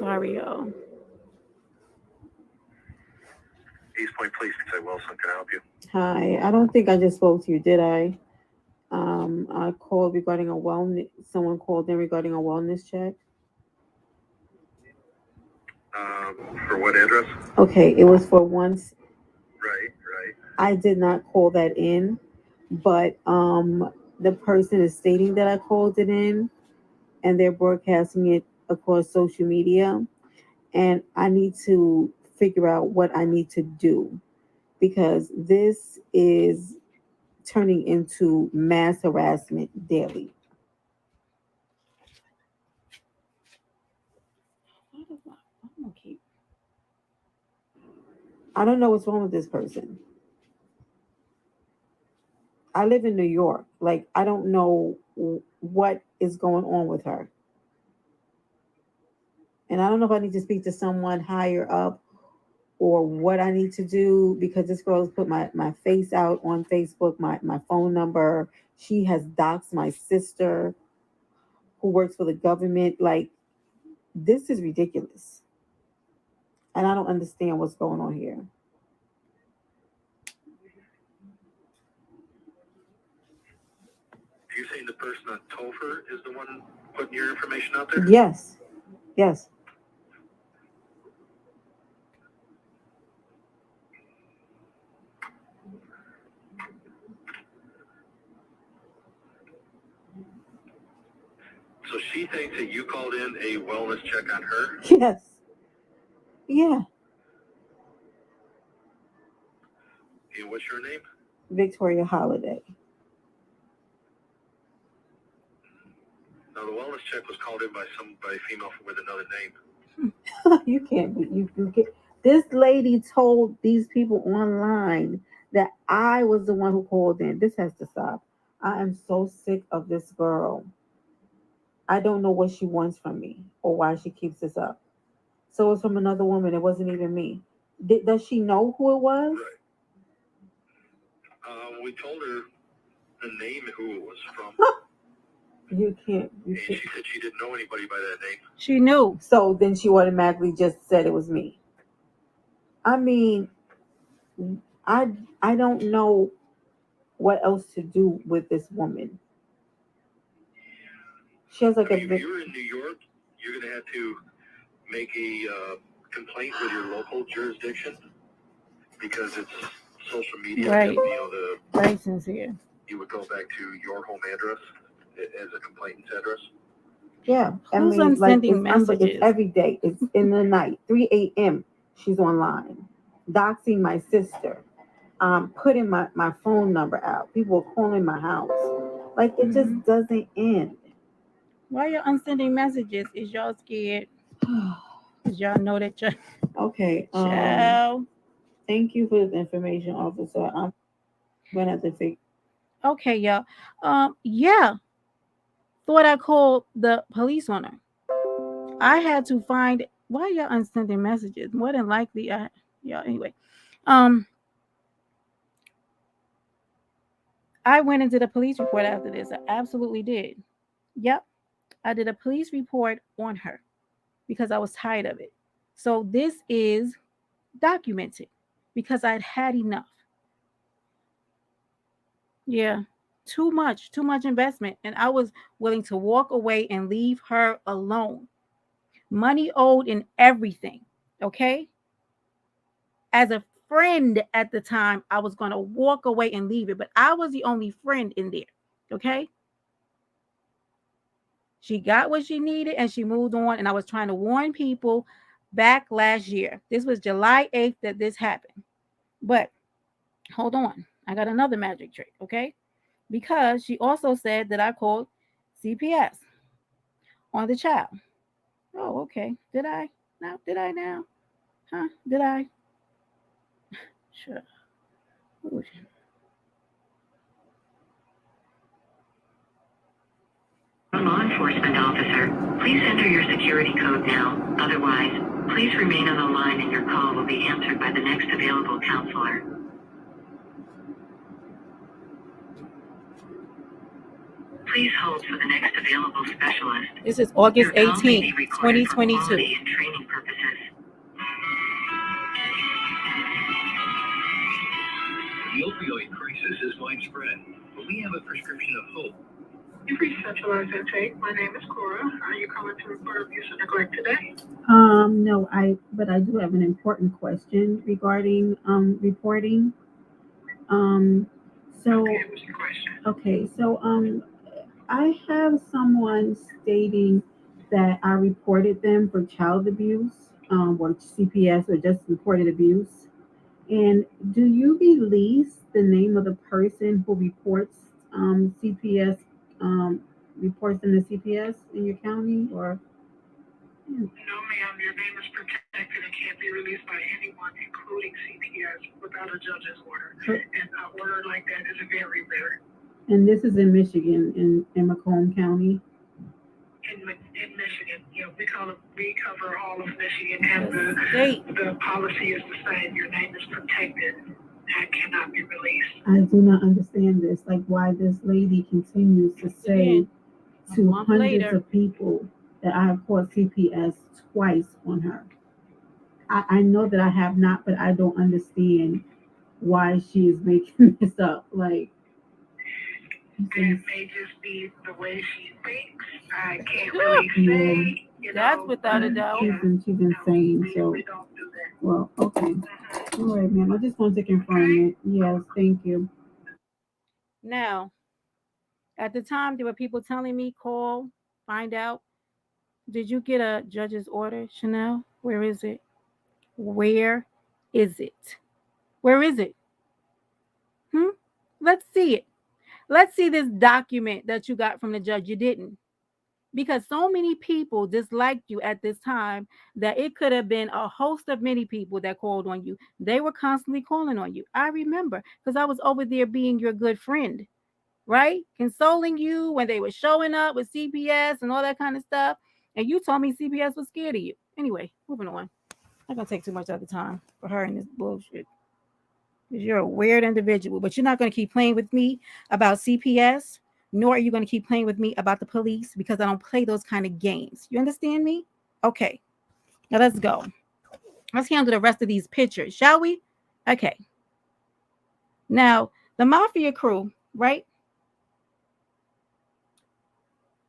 sorry, y'all. East Point Police, Detective Wilson, can I help you? Hi, I don't think I just spoke to you, did I? I called regarding a wellness. Someone called in regarding a wellness check. For what address? Okay, it was for once. Right. I did not call that in, but the person is stating that I called it in, and they're broadcasting it across social media, and I need to figure out what I need to do because this is turning into mass harassment daily. I don't know what's wrong with this person. I live in New York. Like, I don't know what is going on with her. And I don't know if I need to speak to someone higher up or what I need to do because this girl has put my face out on Facebook, my phone number. She has doxed my sister who works for the government. Like, this is ridiculous. And I don't understand what's going on here. You saying the person on Topher is the one putting your information out there? Yes. So she thinks that you called in a wellness check on her? Yes. Yeah. And what's your name? Victoria Holiday. Now, the wellness check was called in by a female with another name. You can't be. You can't. This lady told these people online that I was the one who called in. This has to stop. I am so sick of this girl. I don't know what she wants from me or why she keeps this up. So it's from another woman. It wasn't even me. Does she know who it was? Right. We told her the name who it was from. You can't. And she said she didn't know anybody by that name. She knew. So then she automatically just said it was me. I mean, I don't know what else to do with this woman. She has like if you're in New York, you're going to have to make a complaint with your local jurisdiction because it's social media. Right. The license here. You would go back to your home address as a complainant's address. Yeah. Who's sending messages? It's every day. It's in the night. 3 a.m. She's online. Doxing my sister. Putting my phone number out. People are calling my house. Like, it just doesn't end. Why y'all unsending messages? Is y'all scared? Cause y'all know that y'all... Okay. Child. Thank you for this information, officer. I'm gonna have to figure. Okay, y'all. Yeah. Thought I called the police on her. I had to find why y'all unsending messages. More than likely, anyway. I went and did a police report after this. I absolutely did. Yep. I did a police report on her because I was tired of it. So this is documented because I'd had enough. Yeah. Too much investment. And I was willing to walk away and leave her alone. Money owed and everything. Okay. As a friend at the time, I was going to walk away and leave it, but I was the only friend in there. Okay. She got what she needed and she moved on. And I was trying to warn people back last year. This was July 8th that this happened. But hold on. I got another magic trick. Okay. Because she also said that I called CPS on the child. Oh, okay. Did I? No, did I now? Huh? Did I? Sure. Ooh. Law enforcement officer, please enter your security code now. Otherwise, please remain on the line and your call will be answered by the next available counselor. Please hold for the next available specialist. This is August Your call may be 18th, recorded for 2022. quality and training purposes. The opioid crisis is widespread, but we have a prescription of hope. You've reached centralized intake. My name is Cora. Are you calling to report abuse and neglect today? No, but I do have an important question regarding reporting. Okay, what's your question? I have someone stating that I reported them for child abuse, or CPS, or just reported abuse. And do you release the name of the person who reports CPS, reports in the CPS in your county, or? No, ma'am. Your name is protected and can't be released by anyone, including CPS, without a judge's order. And an order like that is very rare. And this is in Michigan, in Macomb County. In Michigan, we cover all of Michigan, and the policy is the same. Your name is protected and cannot be released. I do not understand this. Like, why this lady continues to say to hundreds of people that I have called CPS twice on her. I know that I have not, but I don't understand why she is making this up. Like, it may just be the way she thinks. I can't really say. That's without a doubt. She's insane. So, we don't do that. well, okay. All right, ma'am. I just wanted to confirm it. Yes, thank you. Now, at the time, there were people telling me, call, find out. Did you get a judge's order, Chanel? Where is it? Where is it? Where is it? Let's see it. Let's see this document that you got from the judge. You didn't. Because so many people disliked you at this time that it could have been a host of many people that called on you. They were constantly calling on you. I remember, because I was over there being your good friend, right? Consoling you when they were showing up with CPS and all that kind of stuff. And you told me CPS was scared of you. Anyway, moving on. I'm not going to take too much of the time for her and this bullshit. Because you're a weird individual, but you're not going to keep playing with me about CPS, nor are you going to keep playing with me about the police, because I don't play those kind of games. You understand me? Okay. Now let's go. Let's handle the rest of these pictures, shall we? Okay. Now, the Mafia crew, right?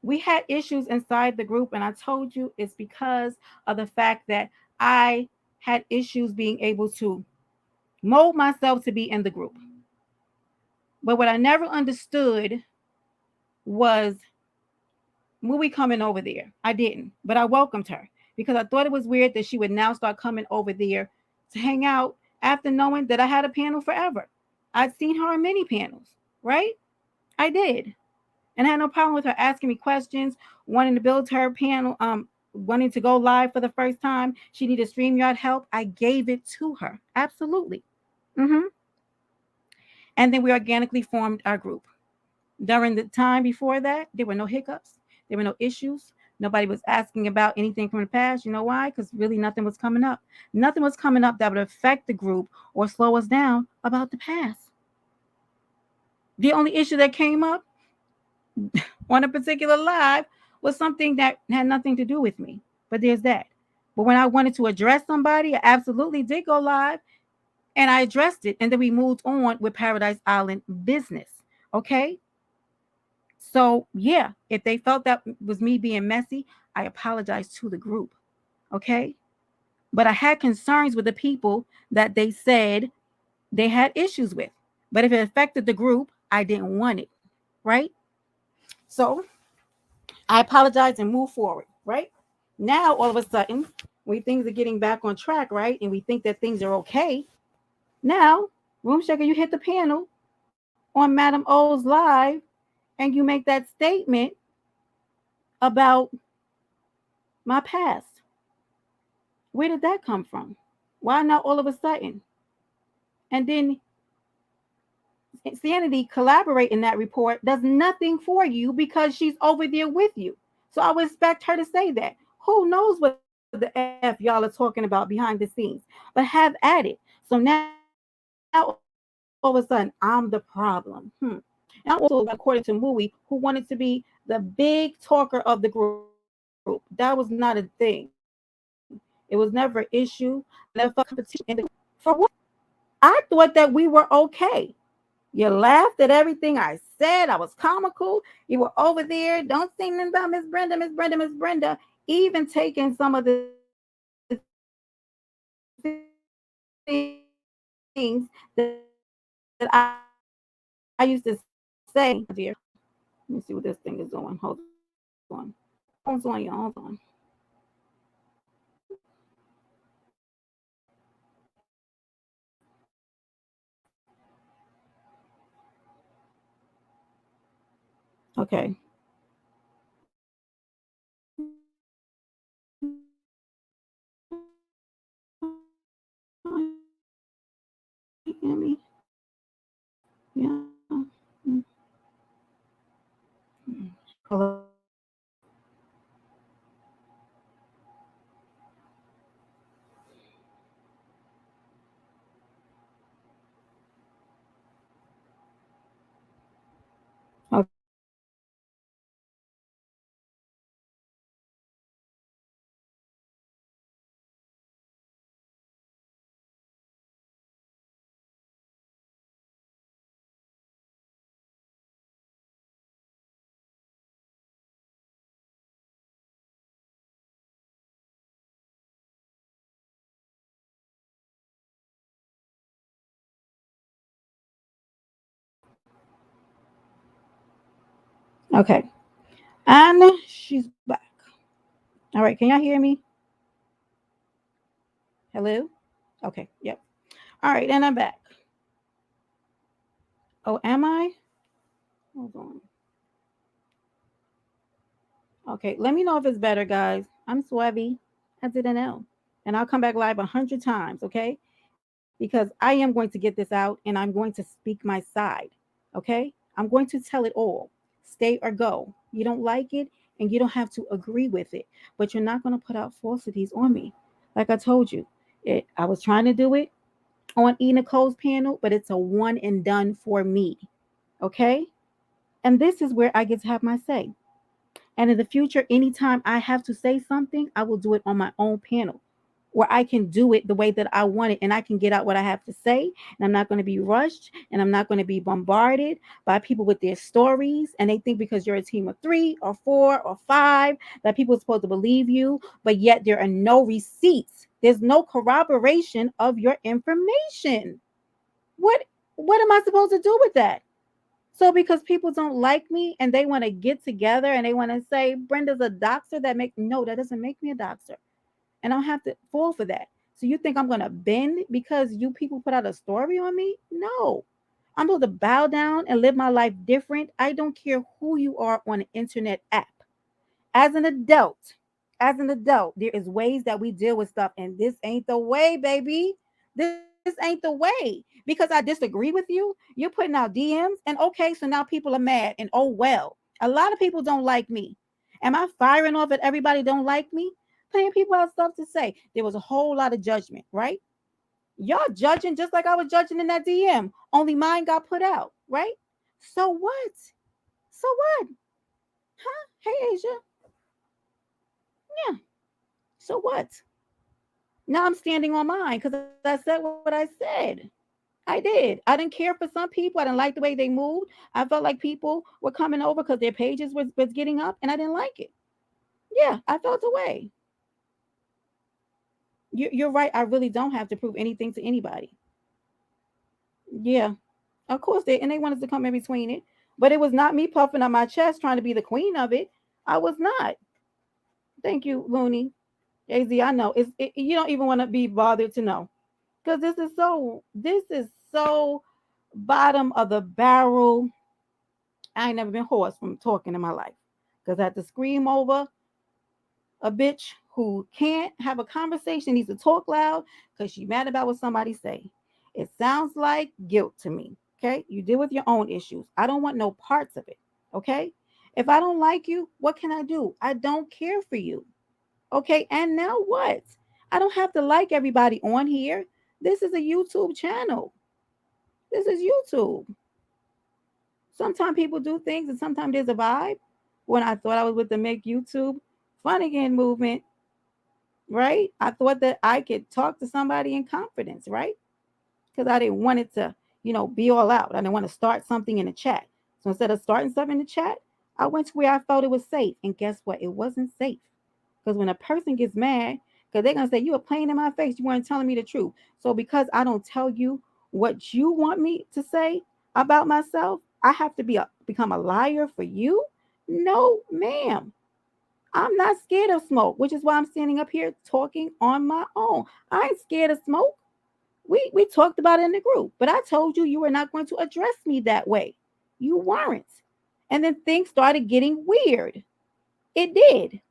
We had issues inside the group, and I told you it's because of the fact that I had issues being able to mold myself to be in the group. But what I never understood was Movie coming over there. I didn't, but I welcomed her because I thought it was weird that she would now start coming over there to hang out after knowing that I had a panel forever. I'd seen her on many panels, right? I did. And I had no problem with her asking me questions, wanting to build her panel, wanting to go live for the first time. She needed StreamYard help. I gave it to her. Absolutely. And then we organically formed our group. During the time before that, there were no hiccups. There were no issues. Nobody was asking about anything from the past. You know why? Because really nothing was coming up. Nothing was coming up that would affect the group or slow us down about the past. The only issue that came up on a particular live was something that had nothing to do with me. But there's that. But when I wanted to address somebody, I absolutely did go live and I addressed it. And then we moved on with Paradise Island business. Okay? So, yeah, if they felt that was me being messy, I apologized to the group. Okay? But I had concerns with the people that they said they had issues with. But if it affected the group, I didn't want it. Right? So I apologize and move forward, right? Now, all of a sudden, when things are getting back on track, right? And we think that things are okay. Now, Room Shaker, you hit the panel on Madam O's live and you make that statement about my past. Where did that come from? Why not all of a sudden? And then Sanity collaborate in that report does nothing for you because she's over there with you. So I would expect her to say that. Who knows what the F y'all are talking about behind the scenes, but have at it. So now all of a sudden I'm the problem. And I'm also, according to Mui, who wanted to be the big talker of the group. That was not a thing. It was never an issue. Never felt competition in the for what? I thought that we were okay. You laughed at everything I said. I was comical. You were over there. Don't say nothing about Miss Brenda, Miss Brenda, Miss Brenda. Even taking some of the things that I used to say. Dear, let me see what this thing is doing. Hold on. Hold on, y'all. Hold on. Okay. You hear me? Yeah. Mm. Hello. Okay. And she's back. All right. Can y'all hear me? Hello? Okay. Yep. All right. And I'm back. Oh, am I? Hold on. Okay. Let me know if it's better, guys. I'm Swabby. I didn't know. And I'll come back live 100 times. Okay. Because I am going to get this out and I'm going to speak my side. Okay. I'm going to tell it all. Stay or go. You don't like it and you don't have to agree with it. But you're not going to put out falsities on me. Like I told you, I was trying to do it on E. Nicole's panel, but it's a one and done for me. Okay? And this is where I get to have my say. And in the future, anytime I have to say something, I will do it on my own panel where I can do it the way that I want it and I can get out what I have to say. And I'm not going to be rushed and I'm not going to be bombarded by people with their stories. And they think because you're a team of 3 or 4 or 5 that people are supposed to believe you, but yet there are no receipts. There's no corroboration of your information. What what am I supposed to do with that? So because people don't like me and they want to get together and they want to say Brenda's a doxer, that doesn't make me a doxer. And I don't have to fall for that. So you think I'm gonna bend because you people put out a story on me? No. I'm supposed to bow down and live my life different. I don't care who you are on an internet app. As an adult, there is ways that we deal with stuff, and this ain't the way, baby. This ain't the way. Because I disagree with you, you're putting out DMs, and okay, so now people are mad, and oh well. A lot of people don't like me. Am I firing off at everybody don't like me? Plenty of people have stuff to say. There was a whole lot of judgment, right? Y'all judging just like I was judging in that DM. Only mine got put out, right? So what? So what? Huh? Hey, Asia. Yeah. So what? Now I'm standing on mine because I said what I said. I did. I didn't care for some people. I didn't like the way they moved. I felt like people were coming over because their pages was getting up and I didn't like it. Yeah, I felt the way. You're right. I really don't have to prove anything to anybody. Yeah, of course they wanted to come in between it. But it was not me puffing on my chest trying to be the queen of it. I was not. Thank you, Looney. AZ, I know. You don't even want to be bothered to know. Because this is so bottom of the barrel. I ain't never been hoarse from talking in my life. Because I had to scream over a bitch who can't have a conversation, needs to talk loud because she mad about what somebody say. It sounds like guilt to me. Okay. You deal with your own issues. I don't want no parts of it. Okay. If I don't like you, what can I do? I don't care for you. Okay. And now what? I don't have to like everybody on here. This is a YouTube channel. This is YouTube. Sometimes people do things, and sometimes there's a vibe. When I thought I was with the Make YouTube Fun Again movement, right? I thought that I could talk to somebody in confidence, right? Because I didn't want it to, be all out. I didn't want to start something in the chat. So instead of starting something in the chat, I went to where I felt it was safe. And guess what? It wasn't safe. Because when a person gets mad, because they're going to say, you were playing in my face, you weren't telling me the truth. So because I don't tell you what you want me to say about myself, I have to become a liar for you? No, ma'am. I'm not scared of smoke, which is why I'm standing up here talking on my own. I ain't scared of smoke. We talked about it in the group, but I told you were not going to address me that way. You weren't. And then things started getting weird. It did.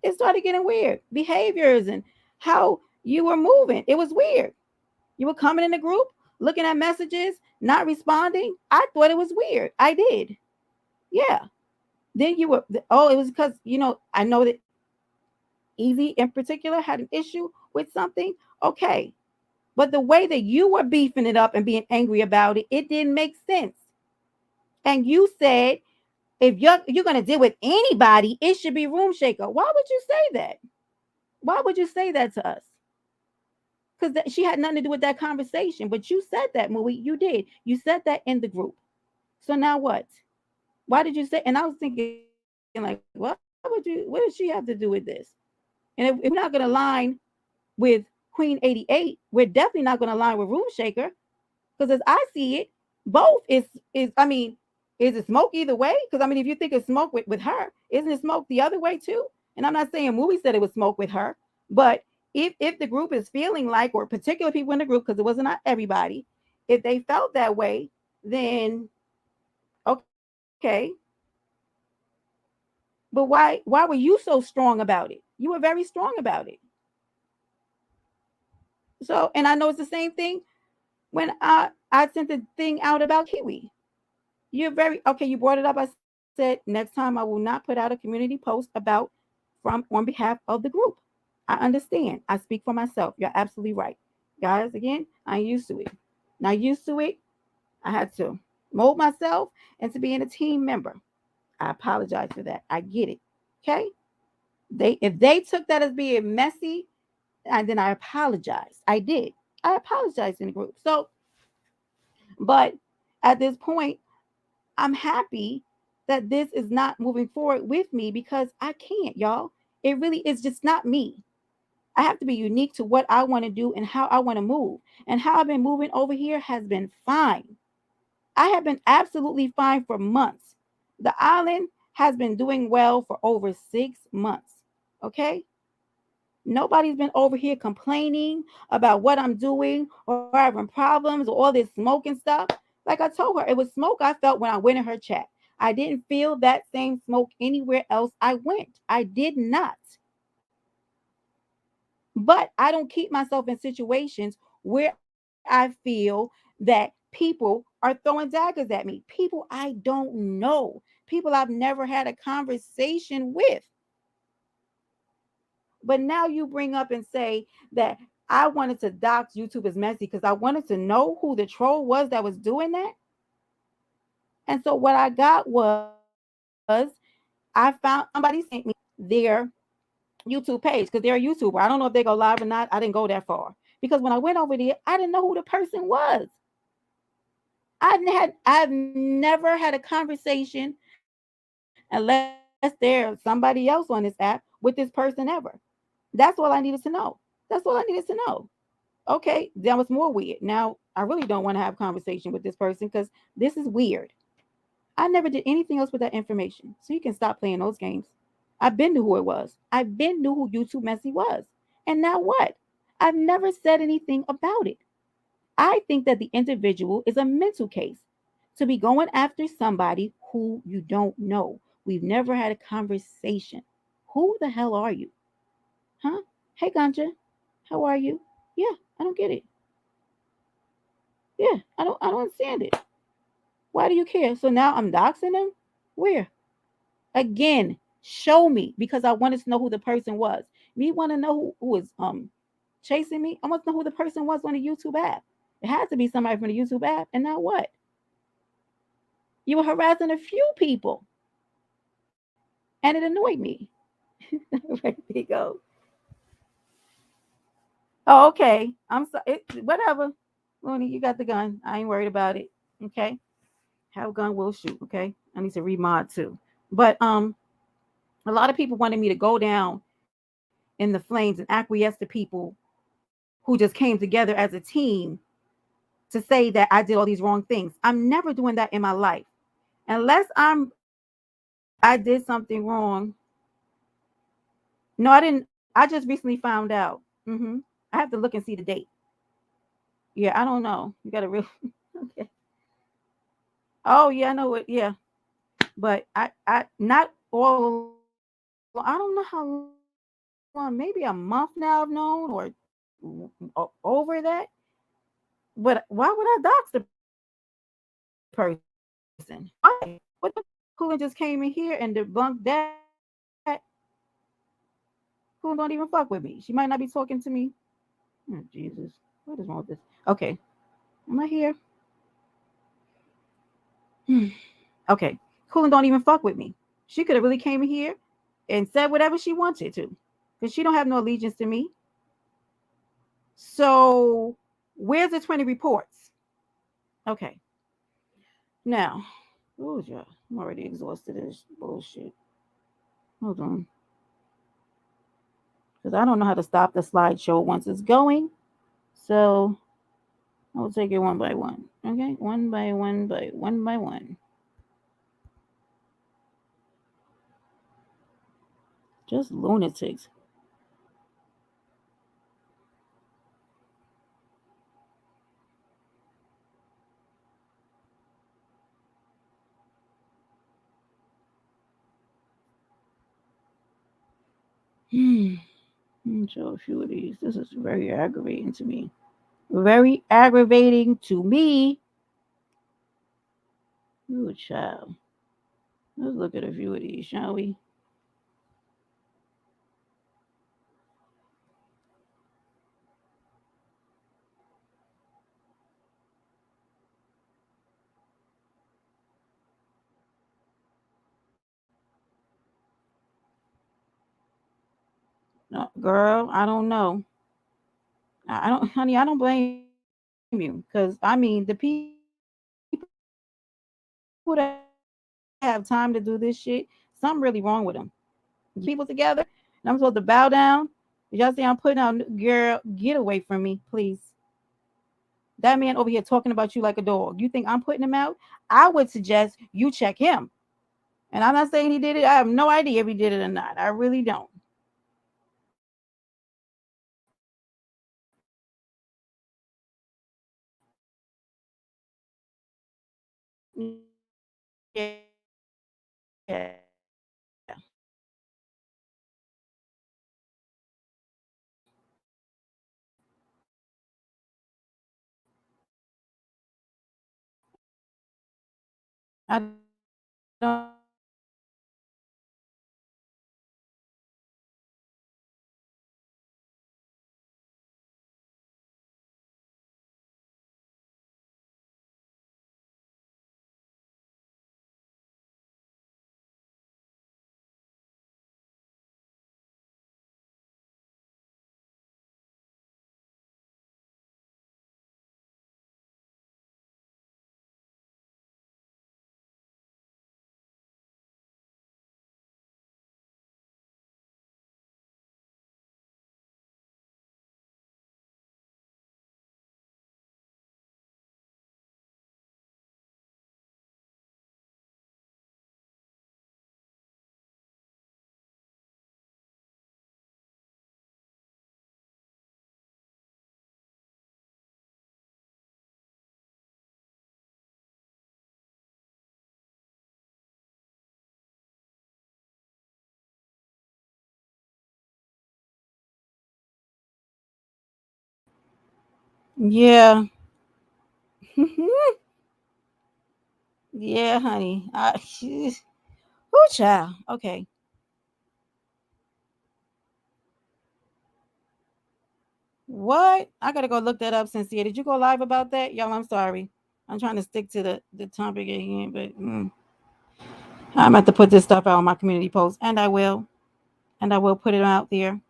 It started getting weird. Behaviors and how you were moving. It was weird. You were coming in the group, looking at messages, not responding. I thought it was weird. I did. Yeah. Then it was because, I know that Easy in particular had an issue with something. Okay. But the way that you were beefing it up and being angry about it, it didn't make sense. And you said, if you're going to deal with anybody, it should be Room Shaker. Why would you say that? Why would you say that to us? Because she had nothing to do with that conversation. But you said that, Mui. You did. You said that in the group. So now what? Why did you say? And I was thinking, like, what does she have to do with this? And if we're not going to line with Queen 88, we're definitely not going to line with Room Shaker. Because as I see it, both is it smoke either way? Because if you think it's smoke with her, isn't it smoke the other way too? And I'm not saying Movie said it was smoke with her, but if the group is feeling like, or particular people in the group, because it wasn't not everybody, if they felt that way, then okay. But why were you so strong about it? You were very strong about it. So, and I know it's the same thing when I sent the thing out about Kiwi. You're very okay. You brought it up. I said next time I will not put out a community post on behalf of the group. I understand. I speak for myself. You're absolutely right, guys. Again, I'm used to it. Not used to it. I had to mold myself into being a team member. I apologize for that. I get it. Okay. If they took that as being messy, and then I apologized. I did. I apologized in the group. So, but at this point, I'm happy that this is not moving forward with me because I can't, y'all. It really is just not me. I have to be unique to what I want to do and how I want to move. And how I've been moving over here has been fine. I have been absolutely fine for months. The island has been doing well for over 6 months. Okay? Nobody's been over here complaining about what I'm doing or having problems or all this smoke and stuff. Like I told her, it was smoke I felt when I went in her chat. I didn't feel that same smoke anywhere else I went. I did not. But I don't keep myself in situations where I feel that people are throwing daggers at me. People I don't know. People I've never had a conversation with. But now you bring up and say that I wanted to dox YouTube as messy because I wanted to know who the troll was that was doing that. And so what I got was I found somebody sent me their YouTube page because they're a YouTuber. I don't know if they go live or not. I didn't go that far because when I went over there, I didn't know who the person was. I've never had a conversation unless there's somebody else on this app with this person ever. That's all I needed to know. That's all I needed to know. Okay, that was more weird. Now I really don't want to have conversation with this person because this is weird. I never did anything else with that information. So you can stop playing those games. I've been knew who it was. I've been knew who YouTube Messy was. And now what? I've never said anything about it. I think that the individual is a mental case to be going after somebody who you don't know. We've never had a conversation. Who the hell are you? Huh? Hey, Ganja. How are you? Yeah, I don't get it. Yeah, I don't understand it. Why do you care? So now I'm doxing them? Where? Again, show me because I wanted to know who the person was. Me want to know who was chasing me. I want to know who the person was on the YouTube app. It had to be somebody from the YouTube app. And now what? You were harassing a few people, and it annoyed me. Where did he go? Oh, okay. I'm sorry. Whatever. Looney, you got the gun. I ain't worried about it. Okay. Have a gun, we'll shoot. Okay. I need to remod too. But a lot of people wanted me to go down in the flames and acquiesce to people who just came together as a team to say that I did all these wrong things. I'm never doing that in my life. Unless I did something wrong. No, I didn't. I just recently found out. I have to look and see the date. Yeah, I don't know. You got to real. Okay. Oh yeah, I know it. Yeah, but I not all. I don't know how long. Maybe a month now I've known, or over that. But why would I dox the person? Why? What the Cooling just came in here and debunked that. Cooling don't even fuck with me. She might not be talking to me. Oh, Jesus. What is wrong with this? Okay. Am I here? Okay. Cooling don't even fuck with me. She could have really came in here and said whatever she wanted to. Because she don't have no allegiance to me. So where's the 20 reports? Okay. Now, oh yeah, I'm already exhausted of this bullshit. Hold on. Because I don't know how to stop the slideshow once it's going. So I'll take it one by one. Okay? One by one by one by one. Just lunatics. Show a few of these. This is very aggravating to me. Very aggravating to me. Ooh, child. Let's look at a few of these, shall we? No, girl, I don't know. I don't, honey, I don't blame you. Because, I mean, the people that have time to do this shit, something really wrong with them. You put people together, and I'm supposed to bow down. Y'all see I'm putting out, girl, get away from me, please. That man over here talking about you like a dog. You think I'm putting him out? I would suggest you check him. And I'm not saying he did it. I have no idea if he did it or not. I really don't. Yeah. I yeah. Yeah, honey. Oh, child. Okay. What? I gotta go look that up, Sincere. Did you go live about that? Y'all, I'm sorry. I'm trying to stick to the topic again, but I'm about to put this stuff out on my community post, and I will put it out there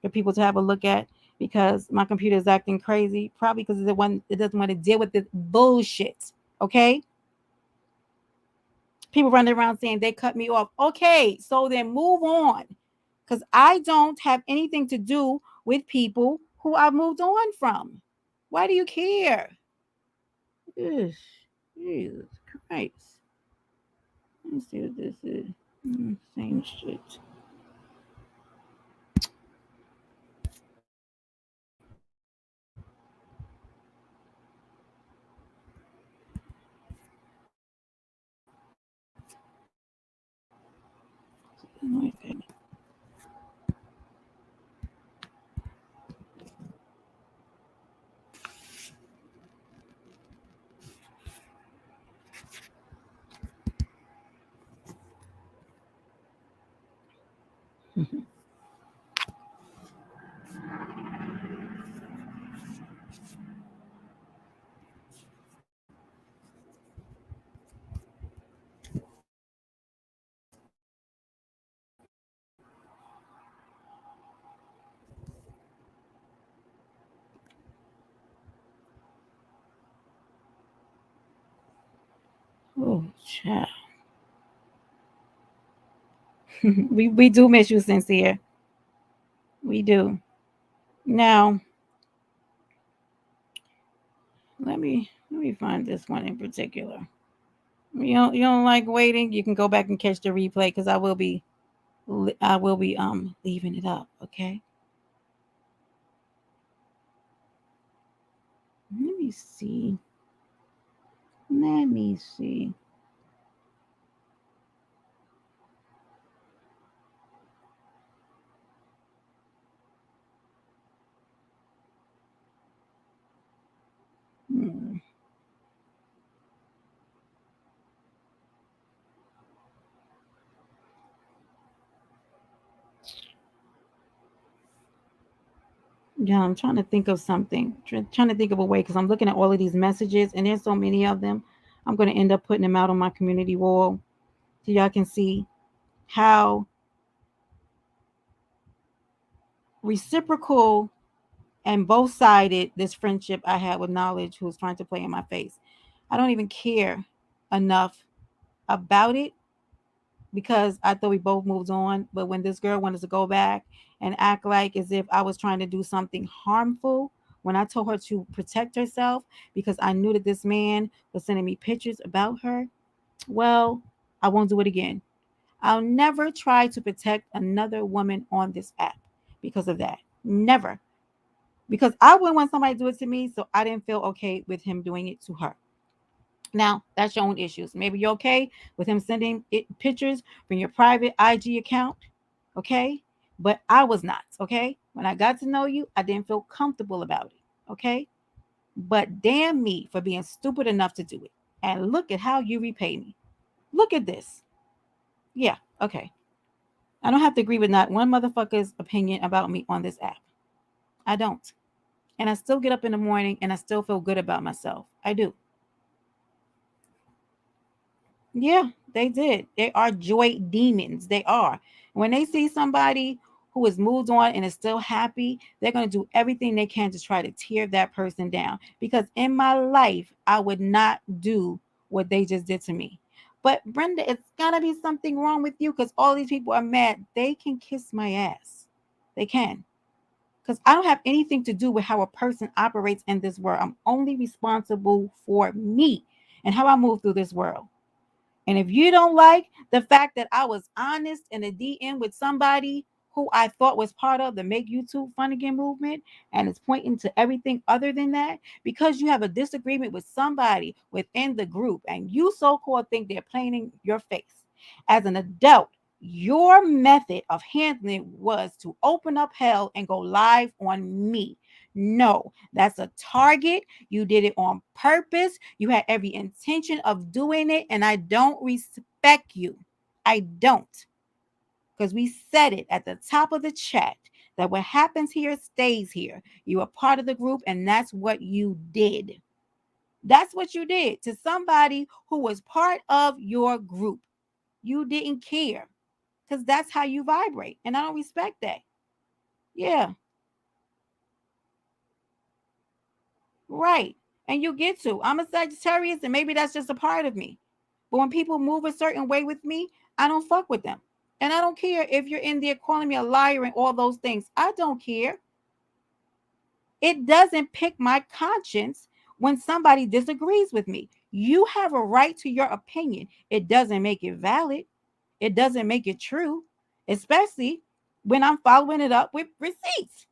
for people to have a look at because my computer is acting crazy, probably because it doesn't want to deal with this bullshit. Okay, people running around saying they cut me off. Okay, so then move on, because I don't have anything to do with people who I've moved on from. Why do you care? Ugh, Jesus Christ. Let me see what this is. Same shit. Oh, child. we do miss you, Sincere. We do. Now, let me find this one in particular. You don't like waiting? You can go back and catch the replay because I will be leaving it up. Okay. Let me see. Let me see. Hmm. Yeah, I'm trying to think of something. Trying to think of a way because I'm looking at all of these messages and there's so many of them. I'm going to end up putting them out on my community wall so y'all can see how reciprocal and both sided this friendship I had with Knowledge, who was trying to play in my face. I don't even care enough about it because I thought we both moved on. But when this girl wanted to go back and act like as if I was trying to do something harmful, when I told her to protect herself because I knew that this man was sending me pictures about her, well, I won't do it again. I'll never try to protect another woman on this app because of that. Never. Because I wouldn't want somebody to do it to me, so I didn't feel okay with him doing it to her. Now, that's your own issues. Maybe you're okay with him sending pictures from your private IG account, okay? But I was not, okay? When I got to know you, I didn't feel comfortable about it, okay? But damn me for being stupid enough to do it. And look at how you repay me. Look at this. Yeah, okay. I don't have to agree with not one motherfucker's opinion about me on this app. I don't. And I still get up in the morning and I still feel good about myself. I do. Yeah, they did. They are joy demons. They are. When they see somebody who is moved on and is still happy, they're going to do everything they can to try to tear that person down. Because in my life, I would not do what they just did to me. But Brenda, it's got to be something wrong with you because all these people are mad. They can kiss my ass. They can. Because I don't have anything to do with how a person operates in this world. I'm only responsible for me and how I move through this world. And if you don't like the fact that I was honest in a DM with somebody who I thought was part of the Make YouTube Fun Again movement and is pointing to everything other than that, because you have a disagreement with somebody within the group and you so called think they're playing in your face. As an adult, your method of handling was to open up hell and go live on me. No, that's a target. You did it on purpose. You had every intention of doing it, and I don't respect you. I don't. Because we said it at the top of the chat that what happens here stays here. You are part of the group, and that's what you did. That's what you did to somebody who was part of your group. You didn't care because that's how you vibrate. And I don't respect that. Yeah. Right. And you get to. I'm a Sagittarius, and maybe that's just a part of me. But when people move a certain way with me, I don't fuck with them. And I don't care if you're in there calling me a liar and all those things. I don't care. It doesn't pick my conscience when somebody disagrees with me. You have a right to your opinion. It doesn't make it valid. It doesn't make it true, especially when I'm following it up with receipts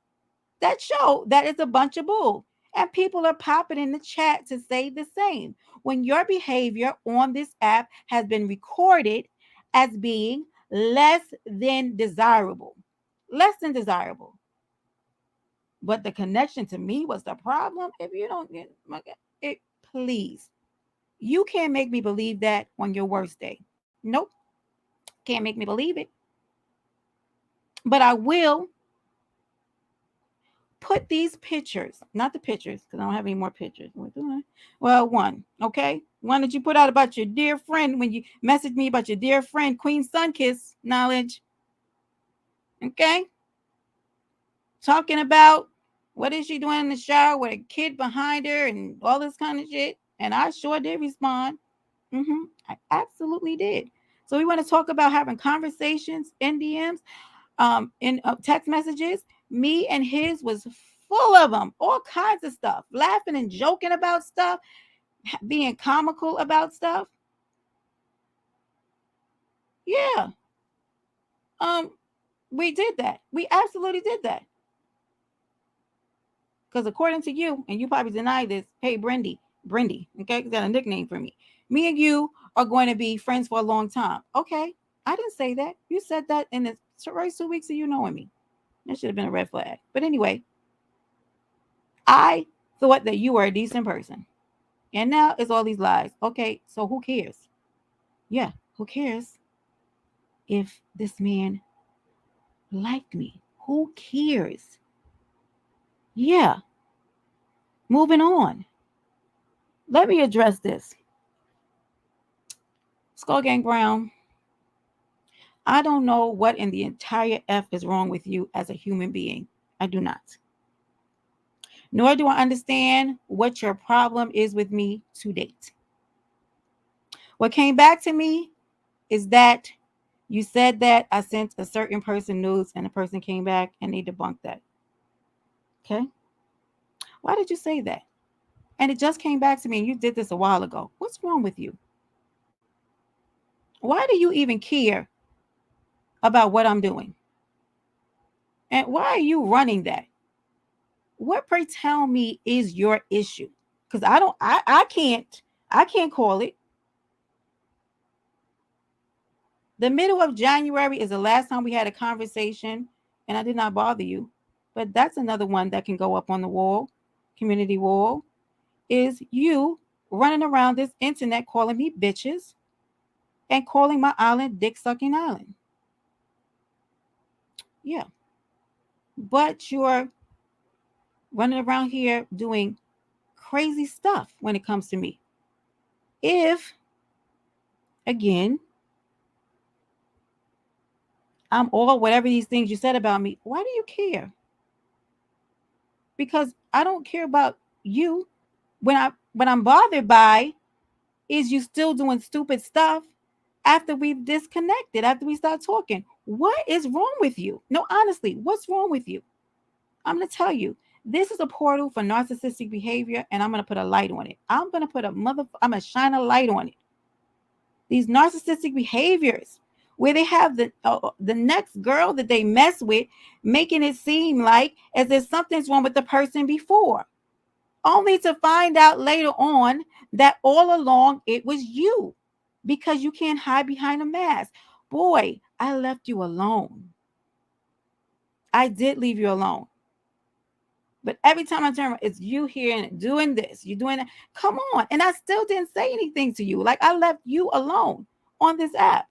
that show that it's a bunch of bull. And people are popping in the chat to say the same. When your behavior on this app has been recorded as being less than desirable, but the connection to me was the problem. If you don't get it, please, you can't make me believe that on your worst day. Nope, can't make me believe it. But I will put these pictures, not the pictures, because I don't have any more pictures. Well, one, okay? One that you put out about your dear friend when you messaged me about your dear friend, Queen Sunkiss Knowledge. Okay? Talking about what is she doing in the shower with a kid behind her and all this kind of shit. And I sure did respond. I absolutely did. So we want to talk about having conversations in DMs, in text messages. Me and his was full of them, all kinds of stuff, laughing and joking about stuff, being comical about stuff. Yeah. We did that. We absolutely did that. Because according to you, and you probably deny this, hey, Brindy, okay, is that a nickname for me? Me and you are going to be friends for a long time. Okay, I didn't say that. You said that in the first 2 weeks of you knowing me. That should have been a red flag. But anyway, I thought that you were a decent person. And now it's all these lies. Okay, so who cares? Yeah, who cares if this man liked me? Who cares? Yeah. Moving on. Let me address this. Skull Gang Brown, I don't know what in the entire F is wrong with you as a human being. I do not. Nor do I understand what your problem is with me to date. What came back to me is that you said that I sent a certain person nudes and the person came back and they debunked that. Okay? Why did you say that? And it just came back to me and you did this a while ago. What's wrong with you? Why do you even care about what I'm doing? And why are you running that? What, pray tell me, is your issue? Because I can't call it. The middle of January is the last time we had a conversation, and I did not bother you. But that's another one that can go up on the wall, community wall, is you running around this internet calling me bitches and calling my island dick sucking island. Yeah. But you're running around here doing crazy stuff when it comes to me. If, again, I'm all whatever these things you said about me, why do you care? Because I don't care about you. What I'm bothered by is you still doing stupid stuff after we've disconnected, after we start talking. What is wrong with you? No, honestly, what's wrong with you? I'm going to tell you, this is a portal for narcissistic behavior, and I'm going to put a light on it. I'm going to shine a light on it. These narcissistic behaviors where they have the next girl that they mess with, making it seem like as if something's wrong with the person before, only to find out later on that all along it was you, because you can't hide behind a mask. Boy, I left you alone. I did leave you alone. But every time I turn around, it's you here and doing this, you doing that. Come on. And I still didn't say anything to you. Like, I left you alone on this app.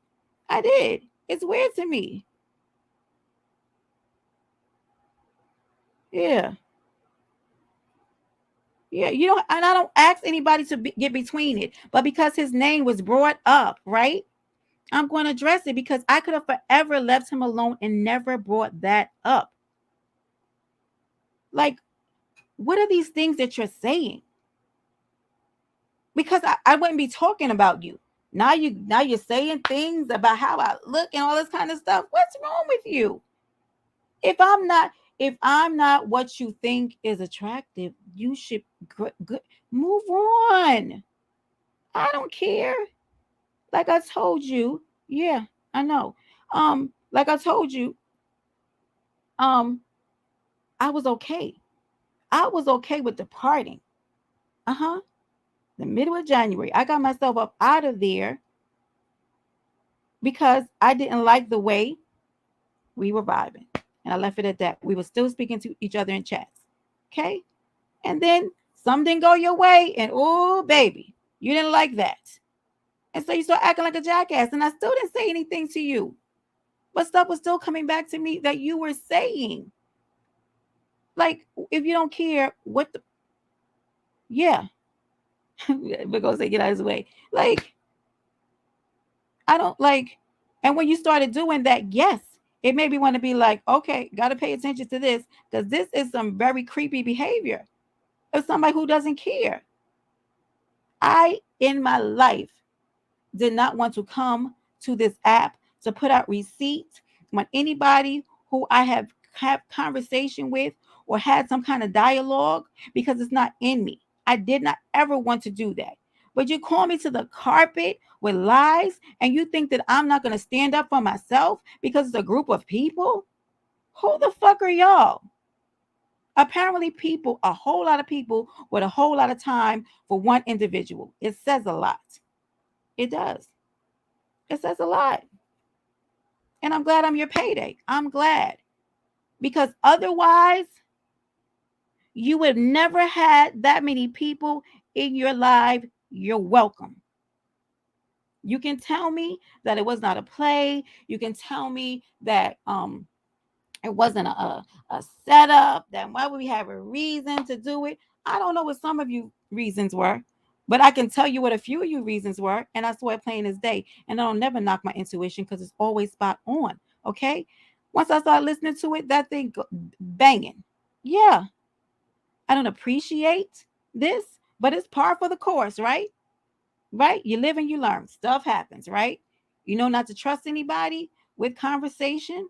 I did. It's weird to me. Yeah. Yeah, you don't, and I don't ask anybody to get between it. But because his name was brought up, right? I'm going to address it because I could have forever left him alone and never brought that up. Like, what are these things that you're saying? Because I wouldn't be talking about you. Now you're saying things about how I look and all this kind of stuff. What's wrong with you? If I'm not what you think is attractive, you should move on. I don't care. Like I told you, yeah, I know. Like I told you, I was okay. I was okay with departing. The middle of January, I got myself up out of there because I didn't like the way we were vibing. And I left it at that. We were still speaking to each other in chats. Okay? And then some didn't go your way. And oh, baby, you didn't like that. And so you start acting like a jackass. And I still didn't say anything to you. But stuff was still coming back to me that you were saying. Like, if you don't care, what the... Yeah. We're going to say, get out of his way. Like, I don't like... And when you started doing that, yes, it made me want to be like, okay, got to pay attention to this because this is some very creepy behavior of somebody who doesn't care. I, in my life, did not want to come to this app to put out receipts when anybody who I have conversation with or had some kind of dialogue, because it's not in me. I did not ever want to do that. But you call me to the carpet with lies and you think that I'm not going to stand up for myself because it's a group of people? Who the fuck are y'all? Apparently people, a whole lot of people with a whole lot of time for one individual. It says a lot. It does. It says a lot. And I'm glad I'm your payday. I'm glad. Because otherwise, you would never had that many people in your life. You're welcome. You can tell me that it was not a play. You can tell me that it wasn't a setup. That why would we have a reason to do it? I don't know what some of you reasons were, but I can tell you what a few of you reasons were, and I saw it plain as day. And I don't never knock my intuition because it's always spot on. Okay, once I start listening to it, that thing banging. Yeah, I don't appreciate this, but it's par for the course, right? Right? You live and you learn. Stuff happens, right? You know not to trust anybody with conversation,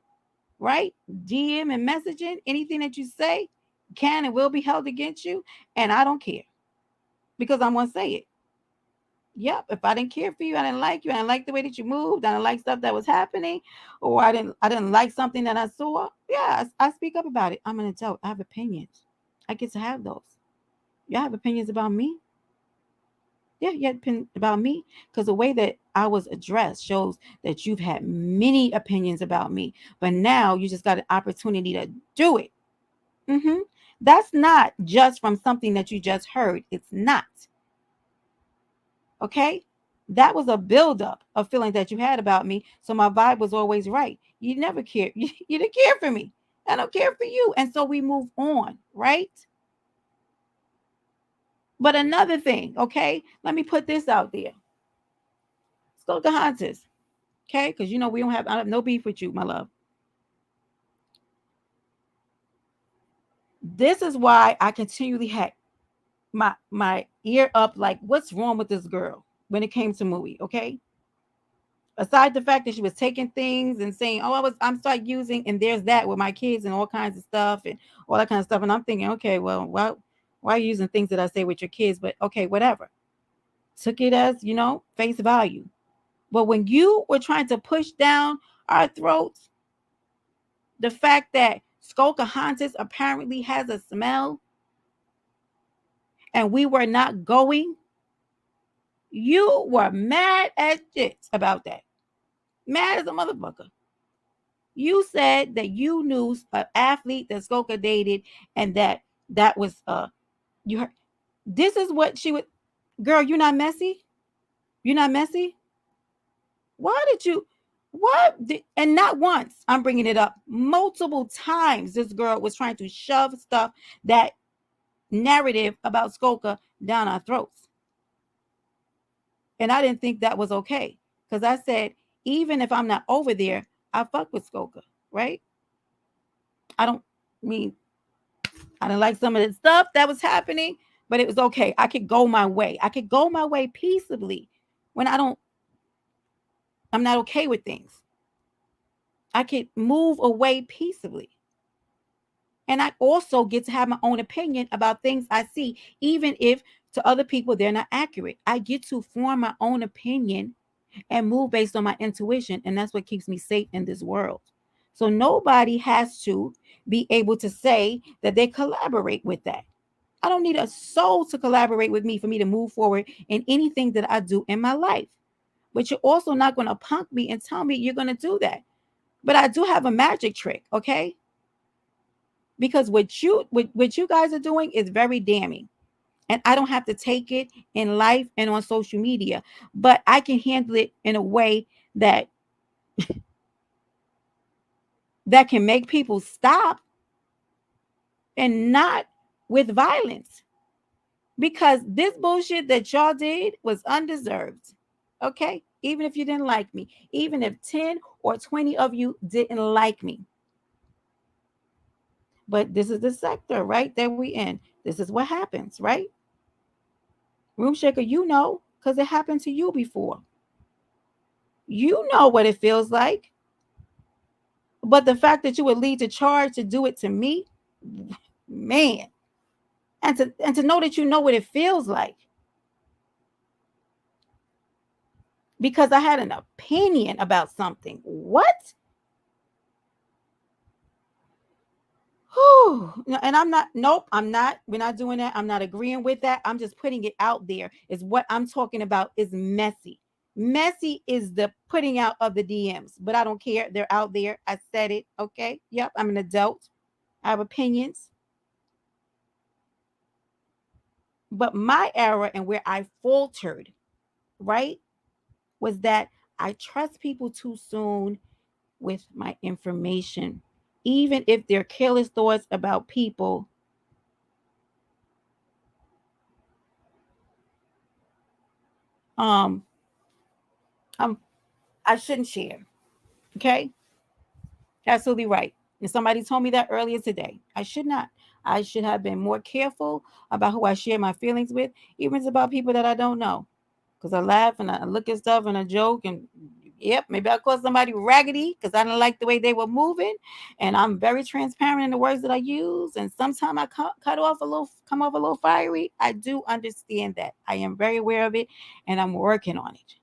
right? DM and messaging, anything that you say can and will be held against you. And I don't care because I'm going to say it. Yep. If I didn't care for you, I didn't like you, I didn't like the way that you moved, I didn't like stuff that was happening, or I didn't like something that I saw. Yeah, I speak up about it. I'm an adult. I have opinions. I get to have those. You have opinions about me? Yeah, you have opinions about me because the way that I was addressed shows that you've had many opinions about me, but now you just got an opportunity to do it. That's not just from something that you just heard. It's not. Okay? That was a buildup of feeling that you had about me. So my vibe was always right. You never cared. You didn't care for me. I don't care for you. And so we move on, right? But another thing, okay? Let me put this out there. Scocahantas, okay? Because you know I have no beef with you, my love. This is why I continually had my ear up, like, what's wrong with this girl when it came to Mui, okay? Aside the fact that she was taking things and saying, oh, I'm start using, and there's that with my kids and all kinds of stuff and all that kind of stuff. And I'm thinking, okay, well, why are you using things that I say with your kids? But okay, whatever. Took it as, face value. But when you were trying to push down our throats, the fact that Scocahantas apparently has a smell and we were not going, you were mad as shit about that. Mad as a motherfucker. You said that you knew an athlete that Scoca dated and that was you heard. This is what she would. Girl, you're not messy. You're not messy. Why did you? And not once, I'm bringing it up, multiple times this girl was trying to shove stuff that narrative about Skolka down our throats. And I didn't think that was okay. Because I said, even if I'm not over there, I fuck with Skolka, right? I didn't like some of the stuff that was happening, but it was okay. I could go my way. I could go my way peaceably when I'm not okay with things. I could move away peaceably. And I also get to have my own opinion about things I see, even if to other people they're not accurate. I get to form my own opinion and move based on my intuition. And that's what keeps me safe in this world. So nobody has to be able to say that they collaborate with that. I don't need a soul to collaborate with me for me to move forward in anything that I do in my life. But you're also not going to punk me and tell me you're going to do that. But I do have a magic trick, okay? Because what you guys are doing is very damning. And I don't have to take it in life and on social media, but I can handle it in a way that that can make people stop, and not with violence. Because this bullshit that y'all did was undeserved. Okay? Even if you didn't like me, even if 10 or 20 of you didn't like me. But this is the sector, right, that we in. This is what happens, right? Room Shaker, you know, because it happened to you before. You know what it feels like. But the fact that you would lead to charge to do it to me, man. And to know that you know what it feels like. Because I had an opinion about something. What? Whew. And I'm not, nope, I'm not, we're not doing that. I'm not agreeing with that. I'm just putting it out there. Is what I'm talking about is messy. Messy is the putting out of the DMs, but I don't care. They're out there. I said it. Okay. Yep. I'm an adult. I have opinions. But my error and where I faltered, right, was that I trust people too soon with my information. Even if they're careless thoughts about people, I shouldn't share. Okay? Absolutely right. And somebody told me that earlier today. I should not. I should have been more careful about who I share my feelings with, even if it's about people that I don't know. Because I laugh and I look at stuff and I joke, and yep, maybe I call somebody raggedy because I didn't like the way they were moving. And I'm very transparent in the words that I use. And sometimes I come off a little fiery. I do understand that. I am very aware of it and I'm working on it.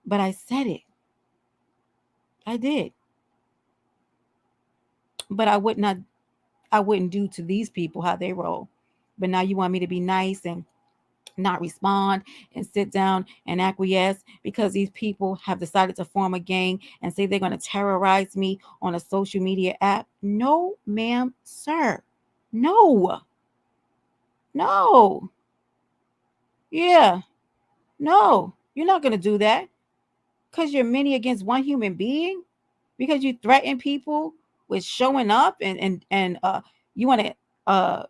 But I said it. I did. But I wouldn't do to these people how they roll. But now you want me to be nice and not respond and sit down and acquiesce because these people have decided to form a gang and say they're going to terrorize me on a social media app. No, ma'am, sir. No. Yeah. No, you're not going to do that because you're many against one human being, because you threaten people with showing up and you want to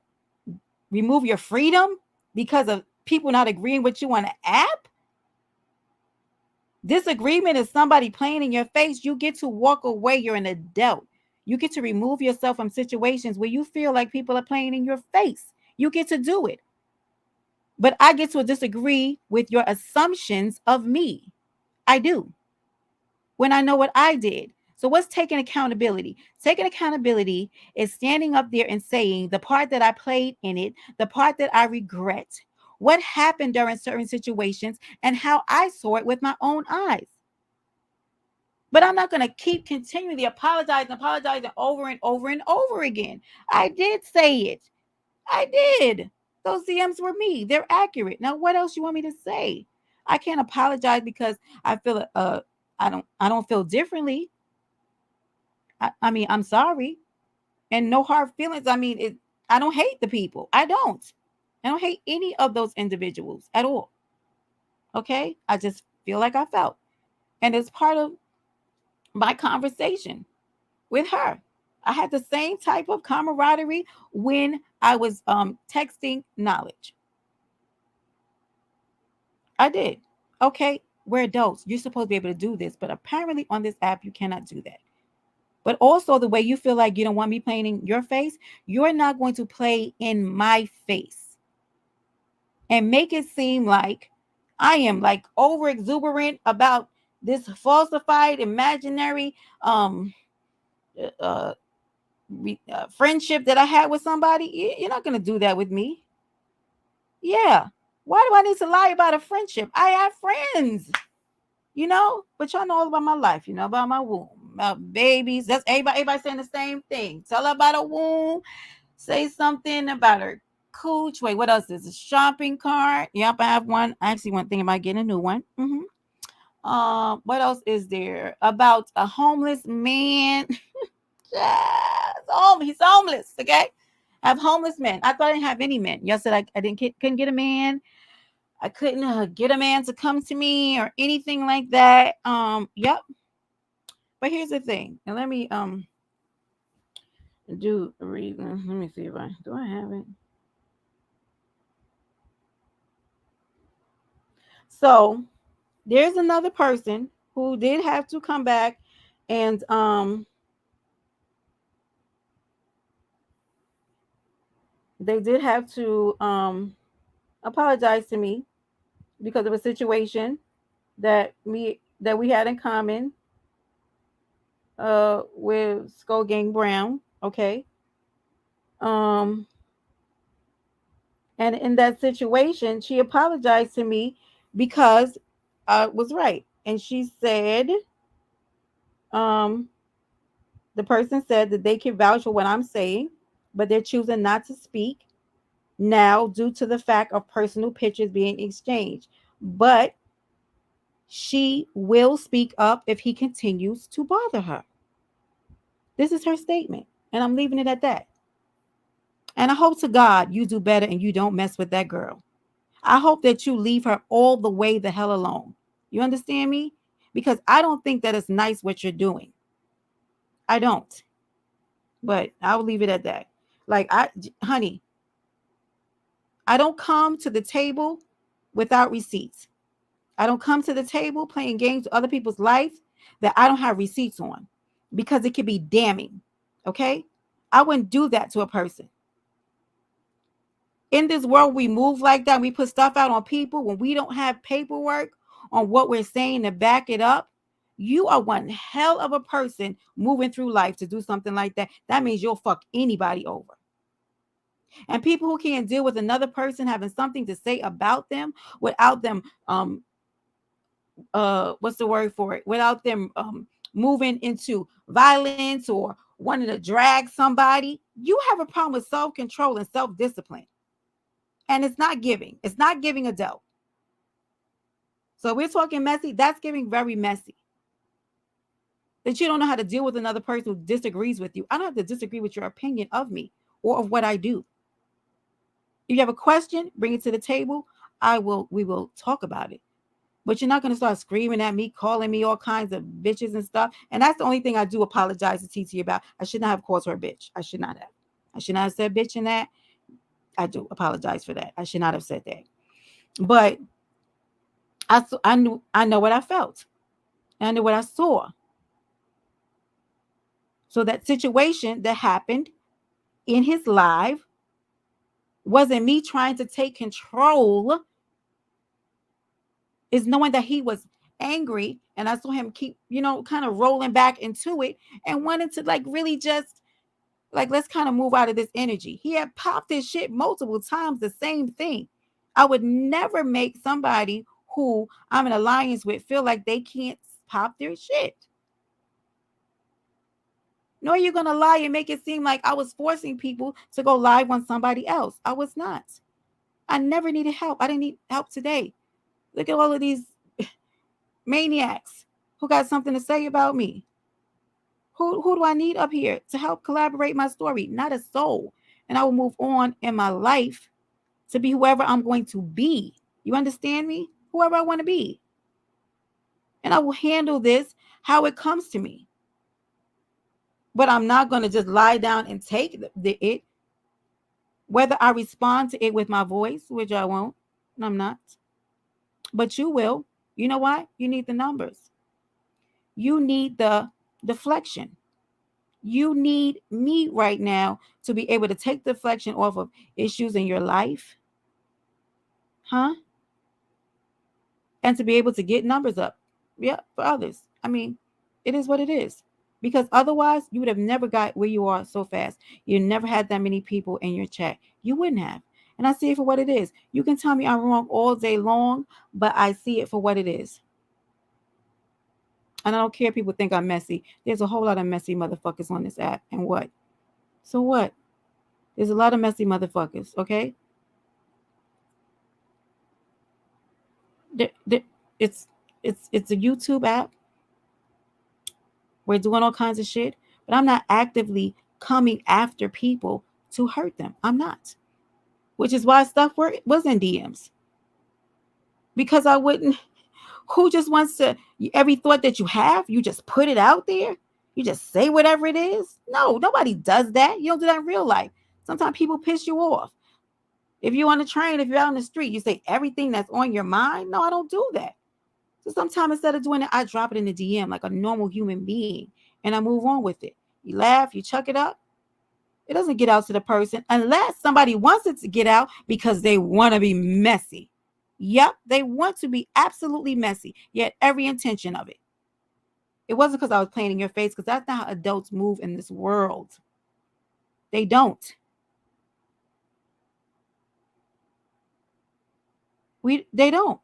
remove your freedom because of people not agreeing with you on an app. Disagreement is somebody playing in your face. You get to walk away. You're an adult. You get to remove yourself from situations where you feel like people are playing in your face. You get to do it. But I get to disagree with your assumptions of me. I do. When I know what I did. So what's taking accountability? Taking accountability is standing up there and saying the part that I played in it, the part that I regret, what happened during certain situations, and how I saw it with my own eyes. But I'm not going to keep continually apologizing over and over and over again. I did say it. I did. Those DMs were me. They're accurate. Now, what else you want me to say? I can't apologize because I feel I don't feel differently. I mean, I'm sorry. And no hard feelings. I mean, I don't hate the people. I don't hate any of those individuals at all. Okay? I just feel like I felt. And it's part of my conversation with her. I had the same type of camaraderie when I was texting Knowledge. I did. Okay, we're adults. You're supposed to be able to do this, but apparently on this app you cannot do that. But also the way you feel like you don't want me playing in your face, you're not going to play in my face and make it seem like I am like over exuberant about this falsified imaginary uh, friendship that I had with somebody. You're not going to do that with me. Yeah. Why do I need to lie about a friendship? I have friends, but y'all know all about my life, about my womb, about babies. That's everybody saying the same thing. Tell her about a womb. Say something about her cooch. Wait, what else is a shopping cart? Yep, I have one. I actually want thinking about getting a new one. What else is there about a homeless man? Yes, he's homeless. Okay, I have homeless men. I thought I didn't have any men. Y'all said I couldn't get a man. I couldn't get a man to come to me or anything like that. Yep. But here's the thing, and let me do a reason. Let me see if I have it. So there's another person who did have to come back and they did have to apologize to me because of a situation that we had in common with Skull Gang Brown. Okay. And in that situation, she apologized to me because I was right. And she said, the person said that they can vouch for what I'm saying, but they're choosing not to speak now due to the fact of personal pictures being exchanged. But she will speak up if he continues to bother her. This is her statement, and I'm leaving it at that. And I hope to God you do better and you don't mess with that girl. I hope that you leave her all the way the hell alone. You understand me? Because I don't think that it's nice what you're doing. I don't. But I'll leave it at that. Honey, I don't come to the table without receipts. I don't come to the table playing games with other people's life that I don't have receipts on because it can be damning. Okay? I wouldn't do that to a person. In this world, we move like that. We put stuff out on people when we don't have paperwork on what we're saying to back it up. You are one hell of a person moving through life to do something like that. That means you'll fuck anybody over. And people who can't deal with another person having something to say about them without them, what's the word for it? Without them moving into violence or wanting to drag somebody, you have a problem with self-control and self-discipline. And it's not giving. It's not giving adult. So we're talking messy. That's giving very messy. That you don't know how to deal with another person who disagrees with you. I don't have to disagree with your opinion of me or of what I do. If you have a question, bring it to the table. We will talk about it. But you're not going to start screaming at me, calling me all kinds of bitches and stuff. And that's the only thing I do apologize to TT about. I should not have called her a bitch. I should not have. I should not have said bitch in that. I do apologize for that. I should not have said that. But I know what I felt. And I knew what I saw. So that situation that happened in his live wasn't me trying to take control. Is knowing that he was angry and I saw him keep, kind of rolling back into it and wanted to really just let's kind of move out of this energy. He had popped his shit multiple times, the same thing. I would never make somebody who I'm in alliance with feel like they can't pop their shit. Nor are you going to lie and make it seem like I was forcing people to go live on somebody else. I was not. I never needed help. I didn't need help today. Look at all of these maniacs who got something to say about me. Who do I need up here to help collaborate my story? Not a soul. And I will move on in my life to be whoever I'm going to be. You understand me? Whoever I want to be. And I will handle this how it comes to me. But I'm not going to just lie down and take it. Whether I respond to it with my voice, which I won't, and I'm not. But you will. You know why? You need the numbers. You need the deflection. You need me right now to be able to take deflection off of issues in your life. Huh? And to be able to get numbers up. Yeah, for others. I mean, it is what it is. Because otherwise, you would have never got where you are so fast. You never had that many people in your chat. You wouldn't have. And I see it for what it is. You can tell me I'm wrong all day long, but I see it for what it is. And I don't care if people think I'm messy. There's a whole lot of messy motherfuckers on this app. And what? So what? There's a lot of messy motherfuckers, okay? It's a YouTube app. We're doing all kinds of shit, but I'm not actively coming after people to hurt them. I'm not. Which is why stuff was in DMs. Because I wouldn't. Who just wants to, every thought that you have, you just put it out there? You just say whatever it is? No, nobody does that. You don't do that in real life. Sometimes people piss you off. If you're on the train, if you're out on the street, you say everything that's on your mind. No, I don't do that. So sometimes instead of doing it, I drop it in the DM like a normal human being and I move on with it. You laugh, you chuck it up. It doesn't get out to the person unless somebody wants it to get out because they want to be messy. Yep, they want to be absolutely messy. Yet every intention of it. It wasn't because I was playing in your face, because that's not how adults move in this world. They don't. They don't.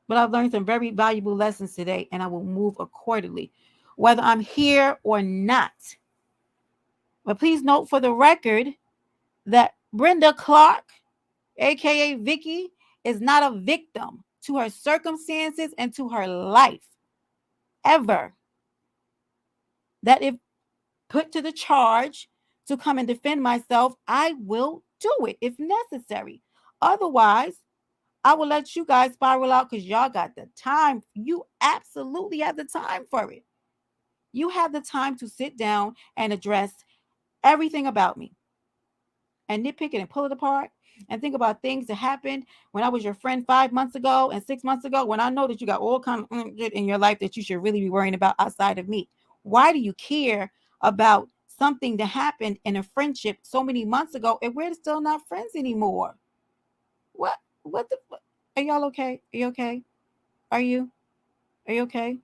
But I've learned some very valuable lessons today, and I will move accordingly, whether I'm here or not. But please note for the record that Brenda Clark, aka Vicky, is not a victim to her circumstances and to her life. Ever. That if put to the charge to come and defend myself, I will do it if necessary. Otherwise, I will let you guys spiral out because y'all got the time. You absolutely have the time for it. You have the time to sit down and address everything about me and nitpick it and pull it apart and think about things that happened when I was your friend 5 months ago and 6 months ago, when I know that you got all kinds of shit in your life that you should really be worrying about outside of me. Why do you care about something that happened in a friendship so many months ago and we're still not friends anymore? What the are y'all okay? Are you okay? Are you okay?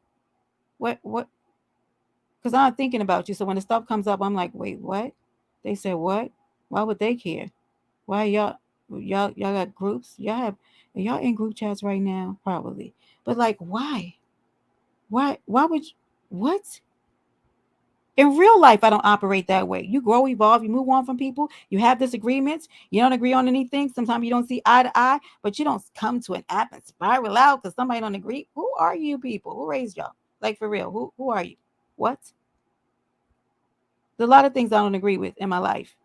What because I'm thinking about you. So when the stuff comes up, I'm like, wait, what? They said what? Why would they care? Why y'all got groups? Y'all in group chats right now? Probably. But like, why? Why would you, what? In real life, I don't operate that way. You grow, evolve, you move on from people. You have disagreements. You don't agree on anything. Sometimes you don't see eye to eye, but you don't come to an app and spiral out because somebody don't agree. Who are you people? Who raised y'all? Like for real, who are you? What? There's a lot of things I don't agree with in my life.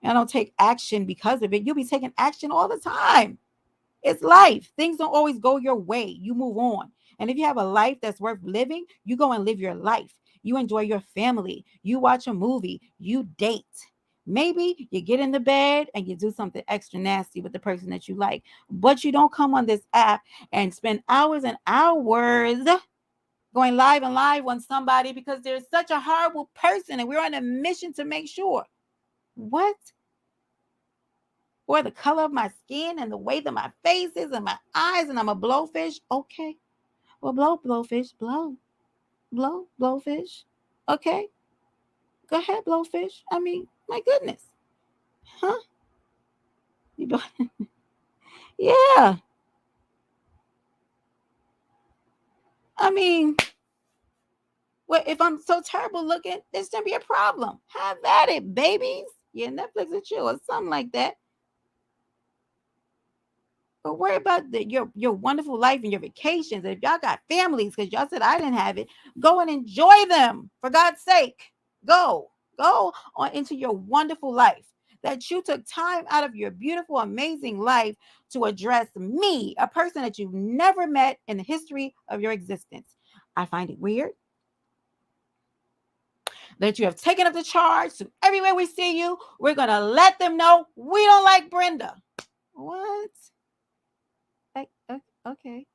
And I don't take action because of it. You'll be taking action all the time. It's life. Things don't always go your way. You move on. And if you have a life that's worth living, you go and live your life. You enjoy your family. You watch a movie. You date. Maybe you get in the bed and you do something extra nasty with the person that you like. But you don't come on this app and spend hours and hours going live and live on somebody because they're such a horrible person and we're on a mission to make sure. What? Or the color of my skin and the way that my face is and my eyes and I'm a blowfish. Okay. Well, blowfish, blowfish. Okay. Go ahead, blowfish. I mean, my goodness. Huh? You don't yeah. I mean, well, if I'm so terrible looking, there's gonna be a problem. Have at it, babies. Yeah, Netflix and chill or something like that. But worry about your wonderful life and your vacations. If y'all got families, because y'all said I didn't have it, go and enjoy them. For God's sake, go on into your wonderful life. That you took time out of your beautiful, amazing life to address me, a person that you've never met in the history of your existence. I find it weird. that you have taken up the charge. So everywhere we see you, we're going to let them know we don't like Brenda. What? Okay.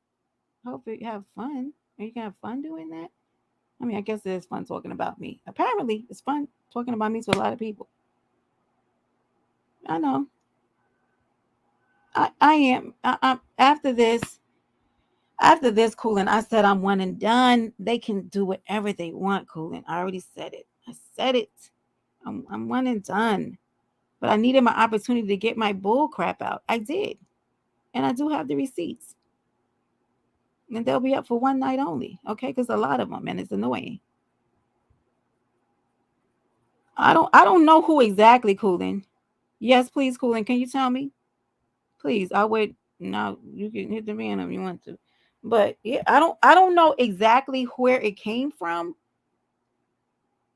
Hope you have fun. Are you going to have fun doing that? I mean, I guess it's fun talking about me. Apparently, it's fun talking about me to a lot of people. I know. I am. I'm after this, Coolin, I said I'm one and done. They can do whatever they want, Coolin. I already said it. I said it. I'm one and done. But I needed my opportunity to get my bull crap out. I did. And I do have the receipts. And they'll be up for one night only. Okay, because a lot of them, and it's annoying. I don't know who exactly, Coolin. Yes, please, Coolin. Can you tell me? Please, I'll wait. No, you can hit the man if you want to. But yeah, I don't know exactly where it came from.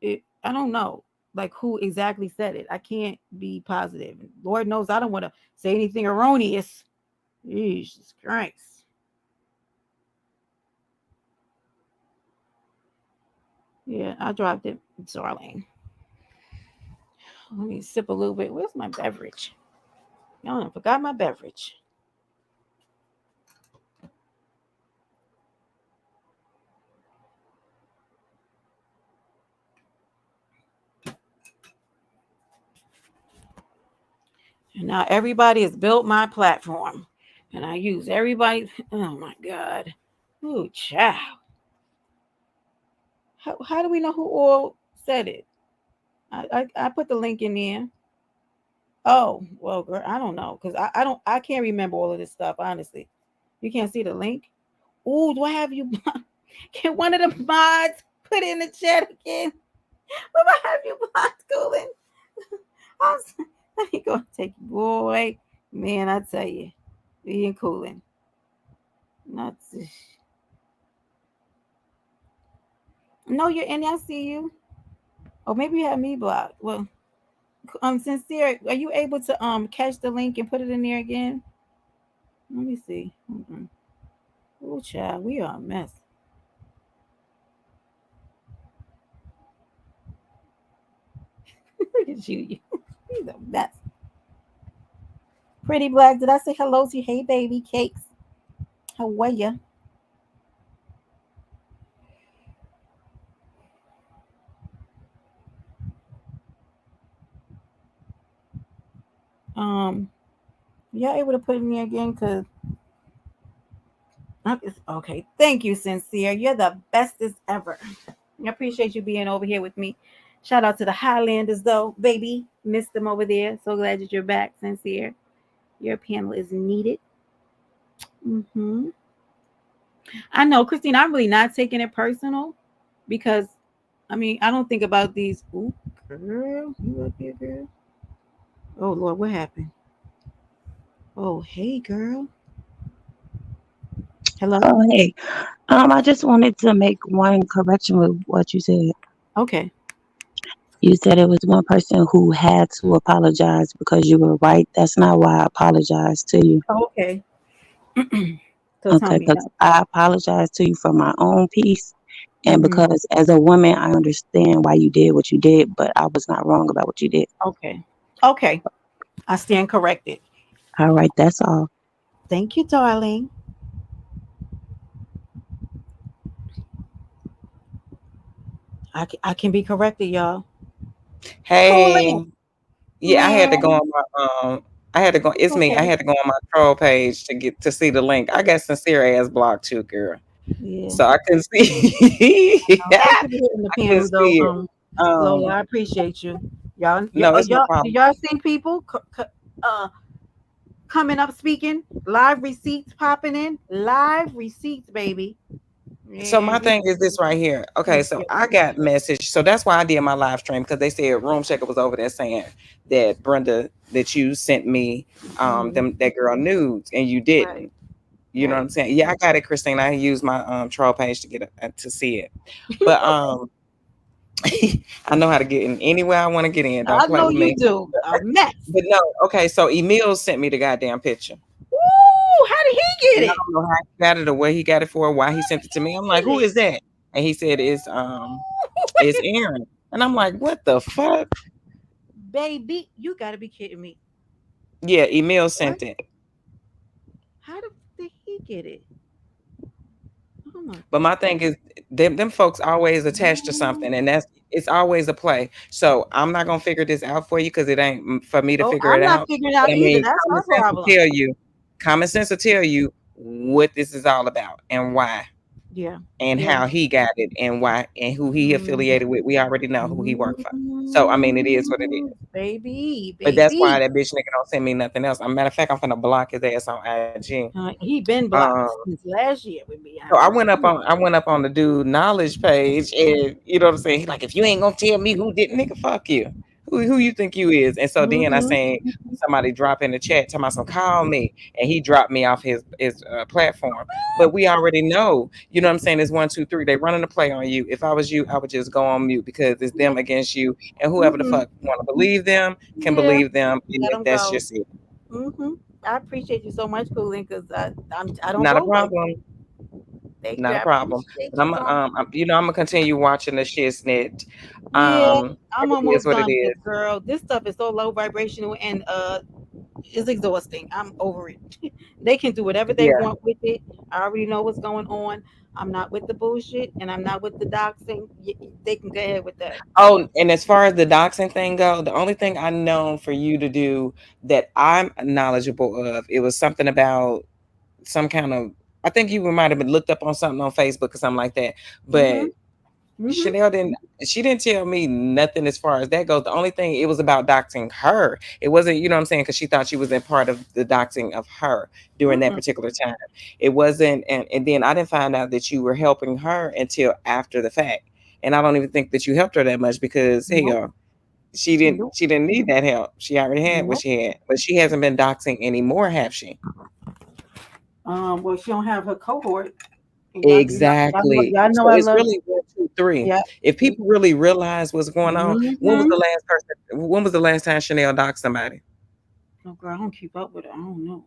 I don't know like who exactly said it. I can't be positive. Lord knows I don't want to say anything erroneous. Jesus Christ. Yeah, I dropped it, darling. Let me sip a little bit. Where's my beverage? I forgot my beverage. And now everybody has built my platform. And I use everybody. Oh my God. Ooh, child. How do we know who all said it? I put the link in there. Oh, well, girl, I don't know. Because I can't remember all of this stuff, honestly. You can't see the link? Ooh, do I have you? Can one of the mods put it in the chat again? But I have you blocked, Coolin. Let me go take you, boy. Man, I tell you, being Coolin. Not. No, you're in. I see you. Or maybe you have me blocked. Well, Sincere, are you able to catch the link and put it in there again? Let me see. Oh, child, we are a mess. Look at you. You're a mess. Pretty Black, did I say hello to you? Hey, baby cakes. How are you? Y'all able to put it in there again? Because okay. Thank you, Sincere. You're the bestest ever. I appreciate you being over here with me. Shout out to the Highlanders, though, baby. Missed them over there. So glad that you're back, Sincere. Your panel is needed. I know, Christine, I'm really not taking it personal because, I mean, I don't think about these. Ooh, girl, you up here, girl? Oh, Lord, what happened? Oh, hey, girl. Hello? Oh, hey. I just wanted to make one correction with what you said. Okay. You said it was one person who had to apologize because you were right. That's not why I apologized to you. Oh, okay. So Okay, because I apologize to you for my own peace. And because as a woman, I understand why you did what you did, but I was not wrong about what you did. Okay. I stand corrected. All right, that's all. Thank you, darling. I can be corrected, y'all. Hey, yeah, Man. I had to go on my I had to go. It's me. I had to go on my troll page to see the link. I got Sincere ass blocked too, girl. Yeah. So I couldn't see. Thank you for hitting the panel, though. Lola, I appreciate you. Y'all, no, it's no problem. y'all seen people coming up speaking? Live receipts popping in. Live receipts, baby. So my thing is this right here. Okay, so I got message. So that's why I did my live stream, because they said Room Checker was over there saying that Brenda, that you sent me that girl nudes and you didn't. Right. You know what I'm saying? Yeah, I got it, Christine. I used my troll page to get to see it. But I know how to get in anywhere I want to get in. Don't play with me. I know you do. A mess. But no, okay, so Emil sent me the goddamn picture. Ooh, how did he get it? I don't know how he got it or where he got it for, why he sent it to me. I'm like, who is that? And he said it's Aaron. And I'm like, what the fuck? Baby, you gotta be kidding me. Yeah, Emil sent it. How did he get it? Oh my But my thing is, them folks always attached to something, and it's always a play. So I'm not gonna figure this out for you because it ain't for me to Oh, figure I'm it not out. figuring But out I either. mean, That's her problem. common sense will tell you what this is all about and why. Yeah. And Yeah. how he got it and why and who he affiliated with. We already know who he worked for. So I mean, it is what it is. Baby, But that's why baby. that bitch nigga don't send me nothing else. As a matter of fact, I'm finna block his ass on IG. He been blocked since last year with me. So I went up on the dude knowledge page, and you know what I'm saying. He's like, if you ain't gonna tell me who did, nigga, fuck you. Who you think you is? And so then I seen somebody drop in the chat, talking about some call me, and he dropped me off his platform. But we already know, you know what I'm saying. It's 1, 2, 3. They running the play on you. If I was you, I would just go on mute because it's them against you, and whoever the fuck want to believe them can believe them, and that's just it. I appreciate you so much, Coolin, because I don't Not a go like problem. Thank Not you. a I problem. appreciate But you so much. I'm gonna continue watching the Shiznit. Yeah, I'm It is almost what it done is. because, girl, this stuff is so low vibrational and it's exhausting. I'm over it. They can do whatever they Yeah. want with it. I already know what's going on. I'm not with the bullshit, and I'm not with the doxing. They can go ahead with that. Oh, and as far as the doxing thing go, the only thing I know for you to do that I'm knowledgeable of, it was something about some kind of. I think you might have been looked up on something on Facebook or something like that. But Chanel didn't tell me nothing as far as that goes. The only thing, it was about doxing her. It wasn't, you know what I'm saying, because she thought she was in part of the doxing of her during that particular time. It wasn't, and then I didn't find out that you were helping her until after the fact. And I don't even think that you helped her that much because hell, she didn't need that help. She already had what she had. But she hasn't been doxing anymore, have she? Well, she don't have her cohort. Exactly. Y'all know So I it's love. really 1, 2, 3. Yeah. If people really realize what's going on, when was the last time Chanel doxed somebody? Oh, girl, I don't keep up with it. I don't know.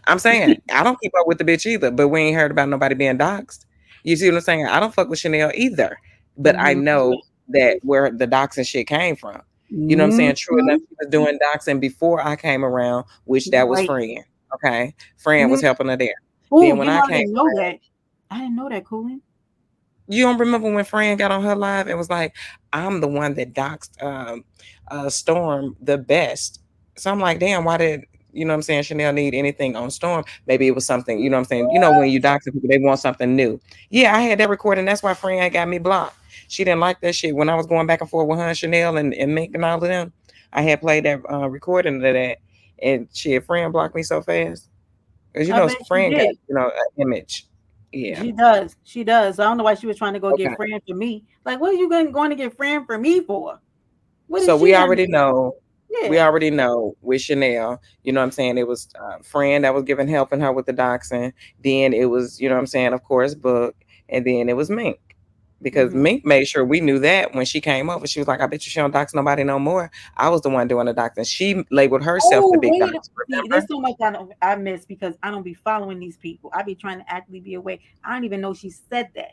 I'm saying I don't keep up with the bitch either, but we ain't heard about nobody being doxed. You see what I'm saying? I don't fuck with Chanel either, but I know that where the doxing shit came from. You know what I'm saying? True enough, she was doing doxing before I came around, which that was Fran. Okay, Fran was helping her there. Then when I came, didn't know that. I didn't know that, Coolin. You don't remember when Fran got on her live and was like, I'm the one that doxed Storm the best. So I'm like, damn, why did, you know what I'm saying, Chanel need anything on Storm? Maybe it was something, you know what I'm saying? You know, when you dox people, they want something new. Yeah, I had that recording. That's why Fran got me blocked. She didn't like that shit. When I was going back and forth with her and Chanel and Mink and all of them, I had played that recording of that. And shit, Fran blocked me so fast. Because, you know, Fran got, you know, an image. Yeah. She does. I don't know why she was trying to go get Fran for me. Like, what are you going to get Fran for me for? So we already know. Yeah. We already know with Chanel, you know what I'm saying? It was Fran that was helping her with the doxing. Then it was, you know what I'm saying, of course, Book. And then it was Mink. Because Mink made sure we knew that when she came over. She was like, I bet you she don't dox nobody no more. I was the one doing the doxing. She labeled herself the big dox. There's so much I miss because I don't be following these people. I be trying to actively be away. I don't even know she said that.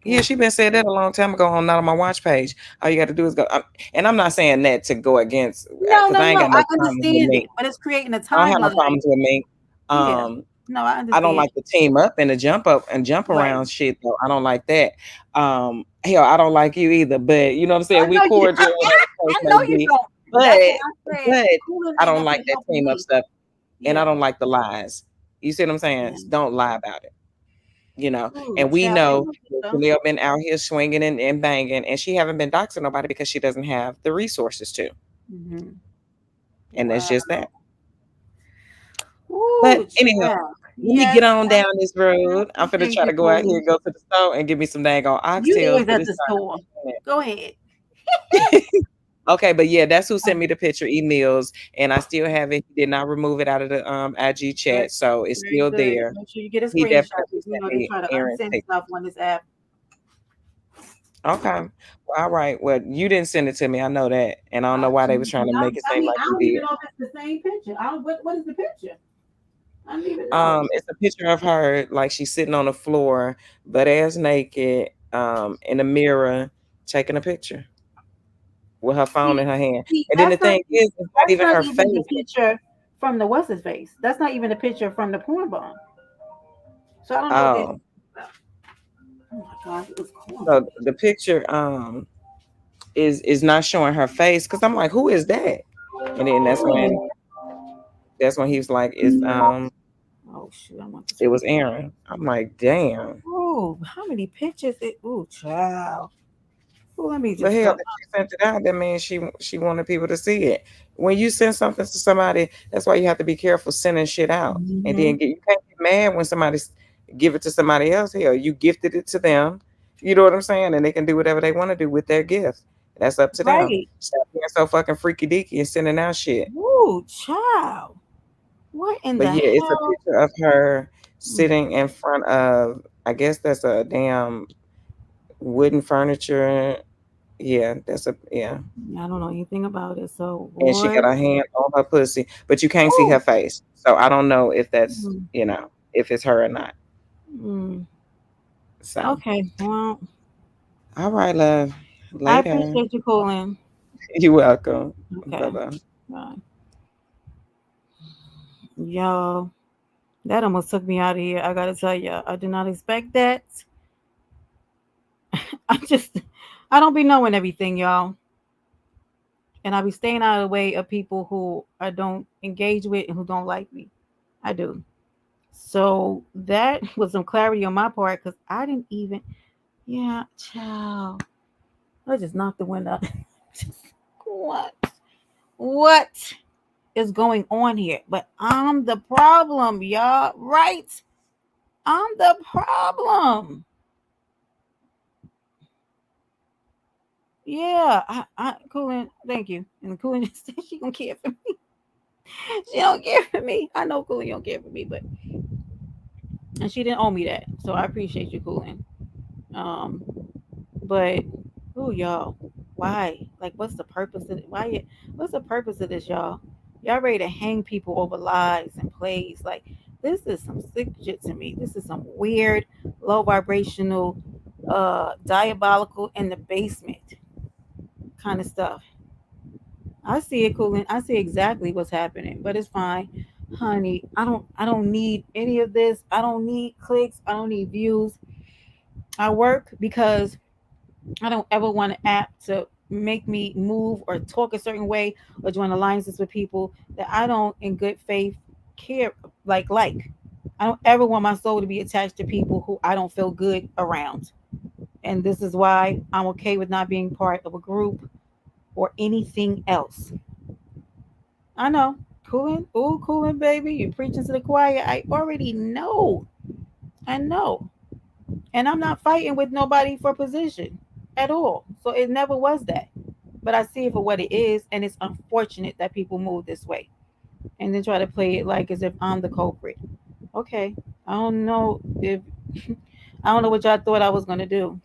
Yeah, she been said that a long time ago on Not On My Watch page. All you got to do is go. And I'm not saying that to go against. No. I understand it, but it's creating a timeline. I don't have no problems with Mink. No, I understand. I don't like the team up and the jump up and jump around shit though. I don't like that. Hell, I don't like you either. But you know what I'm saying? We cordial. I know you don't. But I don't like that team up stuff, and I don't like the lies. You see what I'm saying? Don't lie about it. You know, and we know Chanel been out here swinging and banging, and she haven't been doxing nobody because she doesn't have the resources to. And that's just that. But anyway, let me get on down this road. I'm finna try to go out here, go to the store, and give me some dang on oxtails. You always at the store. Go ahead. Okay, but yeah, that's who sent me the picture, emails, and I still have it. He did not remove it out of the IG chat, so it's still there. Make sure you get a screenshot. You know they try to unsend stuff on this app. Okay. Well, all right. Well, you didn't send it to me. I know that, and I don't know why they was trying to make it seem like you did. I don't even know if it's the same picture. What is the picture? I don't even know. It's a picture of her like she's sitting on the floor, butt ass naked, in a mirror, taking a picture. with her phone in her hand. See, And then the thing is, it's not even her even face. the picture from the what's his face. That's not even the picture from the porn bomb. So I don't know. Oh, Oh my God, it was cool. so the picture is not showing her face, because I'm like, who is that? And then that's when he was like, it's Oh shoot, I want it was Aaron. I'm like, damn. Oh, how many pictures? Oh, child. Oh, let me just. But hell, if she sent it out, that means she wanted people to see it. When you send something to somebody, that's why you have to be careful sending shit out. And then you can't get mad when somebody give it to somebody else. Hell, you gifted it to them. You know what I'm saying? And they can do whatever they want to do with their gift. That's up to them. Stop being so fucking freaky deaky and sending out shit. Oh, child. What in But the yeah, it's a hell? picture of her sitting in front of, I guess that's a damn wooden furniture. Yeah, that's a I don't know anything about it. So and she got her hand on her pussy, but you can't see her face. So I don't know if that's if it's her or not. So okay, well, all right, love. Later. I appreciate you calling. You're welcome. Okay. Bye. Y'all, that almost took me out of here. I gotta tell you, I did not expect that. I don't be knowing everything, y'all. And I be staying out of the way of people who I don't engage with and who don't like me. I do. So that was some clarity on my part, because I didn't even, child. I just knocked the window. What is going on here? But I'm the problem, y'all, right? I'm the problem. Yeah, I Coolin, thank you. And Coolin just said she gonna care for me. She don't care for me. I know Coolin don't care for me, but and she didn't owe me that. So I appreciate you, Coolin. But y'all, why? Like, what's the purpose of it? What's the purpose of this, y'all? Y'all ready to hang people over lies and plays? Like, this is some sick shit to me. This is some weird, low vibrational, diabolical in the basement kind of stuff. I see it, Coolin. I see exactly what's happening, but it's fine, honey. I don't need any of this. I don't need clicks. I don't need views. I work because I don't ever want an app to make me move or talk a certain way or join alliances with people that I don't, in good faith, care like. I don't ever want my soul to be attached to people who I don't feel good around. And this is why I'm okay with not being part of a group or anything else. I know. Coolin, baby. You're preaching to the choir. I already know. I know. And I'm not fighting with nobody for position at all. So it never was that. But I see it for what it is. And it's unfortunate that people move this way and then try to play it like as if I'm the culprit. Okay. I don't know what y'all thought I was going to do.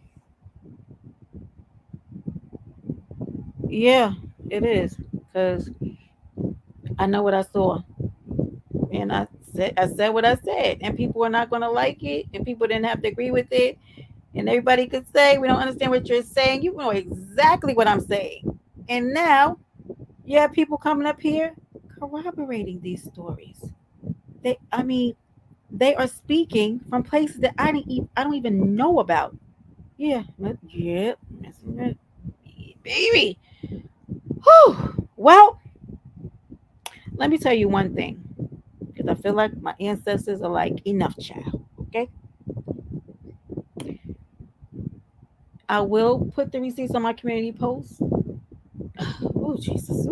Yeah, it is. Because I know what I saw. And I said what I said. And people are not going to like it. And people didn't have to agree with it. And everybody could say, we don't understand what you're saying. You know exactly what I'm saying. And now, people coming up here corroborating these stories. They are speaking from places that I don't even know about. Yeah, baby. Whew. Well, let me tell you one thing, because I feel like my ancestors are like, enough, child. Okay. I will put the receipts on my community post. Oh, Jesus.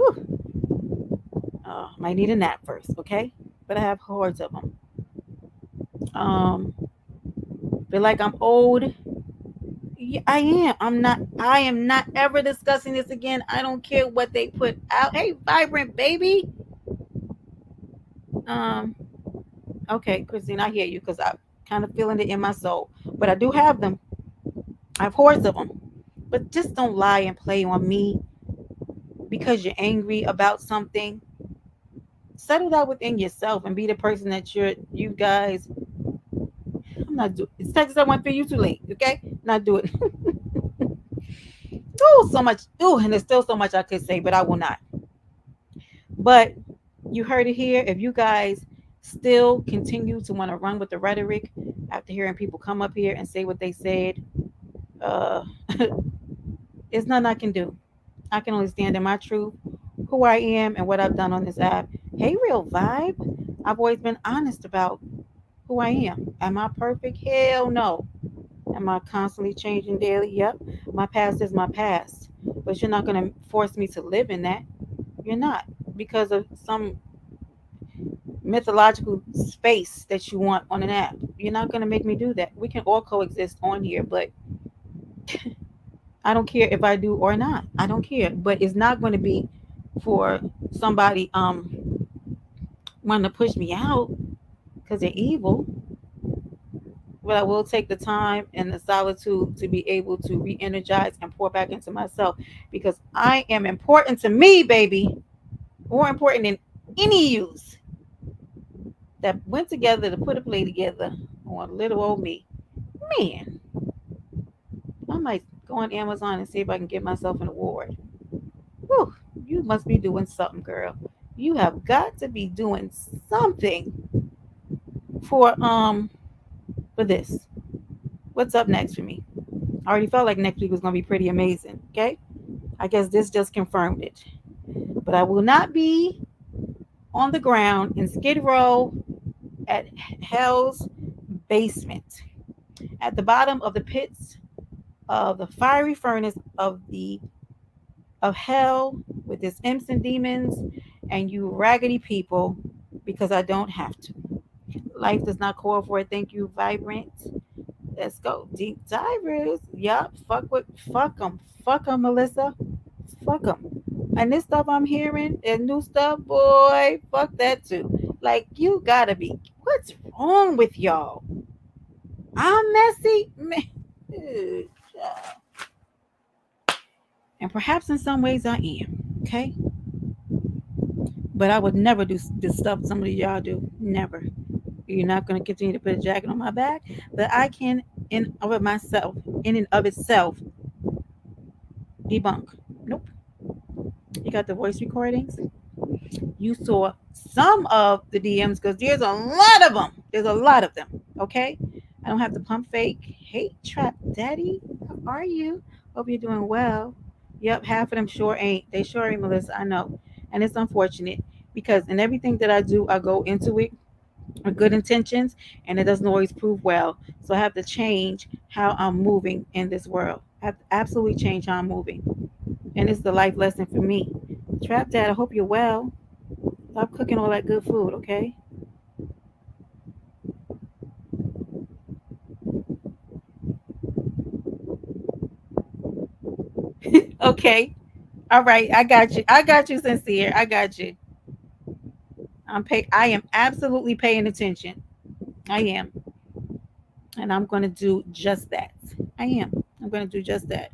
Might need a nap first, okay? But I have hordes of them. Feel like I'm old. Yeah, I am. I am not ever discussing this again. I don't care what they put out. Hey, Vibrant baby. Okay, Christine, I hear you, because I'm kind of feeling it in my soul. But I do have them. I have hordes of them. But just don't lie and play on me because you're angry about something. Settle that within yourself and be the person that you guys. I'm not doing. It's Texas I went through you too late. Okay, not do it. Oh, so much. Oh, and there's still so much I could say, but I will not. But you heard it here. If you guys still continue to want to run with the rhetoric after hearing people come up here and say what they said, uh, it's nothing I can do. I can only stand in my truth, who I am, and what I've done on this app. Hey, Real Vibe. I've always been honest about who I am. Am I perfect? Hell no. Am I constantly changing daily? Yep. My past is my past. But you're not going to force me to live in that. You're not. Because of some mythological space that you want on an app. You're not going to make me do that. We can all coexist on here, but I don't care if I do or not. I don't care. But it's not going to be for somebody wanting to push me out because they're evil. But I will take the time and the solitude to be able to re-energize and pour back into myself because I am important to me, baby. More important than any use that went together to put a play together on little old me. Man, I might go on Amazon and see if I can get myself an award. Whew, you must be doing something, girl. You have got to be doing something for this. What's up next for me? I already felt like next week was going to be pretty amazing. Okay, I guess this just confirmed it. But I will not be on the ground in Skid Row at hell's basement, at the bottom of the pits of the fiery furnace of hell with its imps and demons and you raggedy people, because I don't have to. Life does not call for it. Thank you, Vibrant. Let's go. Deep divers. Yup. Fuck them, Melissa. Fuck them. And this stuff I'm hearing and new stuff, boy, fuck that too. Like, you gotta be. What's wrong with y'all? I'm messy. And perhaps in some ways I am. Okay? But I would never do the stuff some of y'all do. Never. You're not going to continue to put a jacket on my back. But I can, in and of itself, debunk. Nope. You got the voice recordings. You saw some of the DMs because there's a lot of them. There's a lot of them. Okay? I don't have to pump fake. Hey, Trap Daddy, how are you? Hope you're doing well. Yep, half of them sure ain't. They sure ain't, Melissa. I know. And it's unfortunate because in everything that I do, I go into it with good intentions and it doesn't always prove well. So I have to change how I'm moving in this world. I have to absolutely change how I'm moving. And it's the life lesson for me. Trap Dad, I hope you're well. Stop cooking all that good food, okay? Okay. All right. I got you. I got you, Sincere. I got you. I am absolutely paying attention. I am. And I'm going to do just that. I am. I'm going to do just that.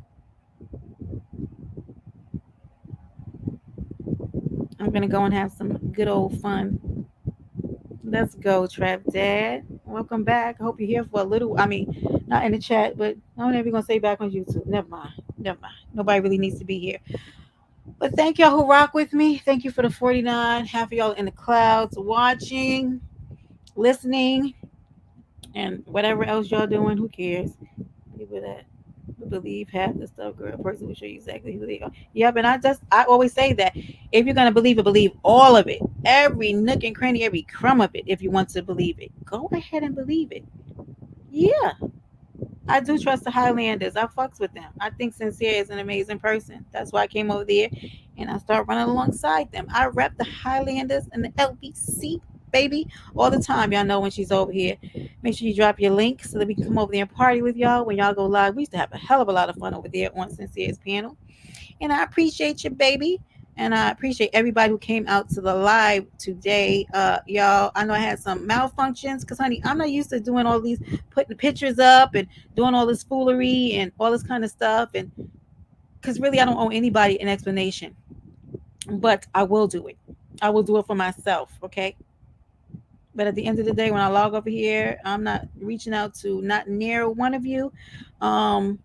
I'm going to go and have some good old fun. Let's go, Trap Dad. Welcome back. I hope you're here for a little. I mean, not in the chat, but I don't know if you're going to say back on YouTube. Never mind. Never mind. Nobody really needs to be here. But thank y'all who rock with me. Thank you for the 49. Half of y'all in the clouds watching, listening, and whatever else y'all doing. Who cares? People that believe half the stuff, girl. A person will show you exactly who they are. Yep, and I always say that if you're gonna believe it, believe all of it, every nook and cranny, every crumb of it. If you want to believe it, go ahead and believe it. Yeah, I do trust the Highlanders. I fucks with them. I think Sincere is an amazing person. That's why I came over there and I start running alongside them. I rep the Highlanders and the LBC, baby, all the time. Y'all know when she's over here. Make sure you drop your link so that we can come over there and party with y'all when y'all go live. We used to have a hell of a lot of fun over there on Sincere's panel. And I appreciate you, baby. And I appreciate everybody who came out to the live today. Y'all, I know I had some malfunctions because, honey, I'm not used to doing all these, putting the pictures up and doing all this foolery and all this kind of stuff. And because really, I don't owe anybody an explanation. But I will do it. I will do it for myself, okay? But at the end of the day, when I log over here, I'm not reaching out to not near one of you. And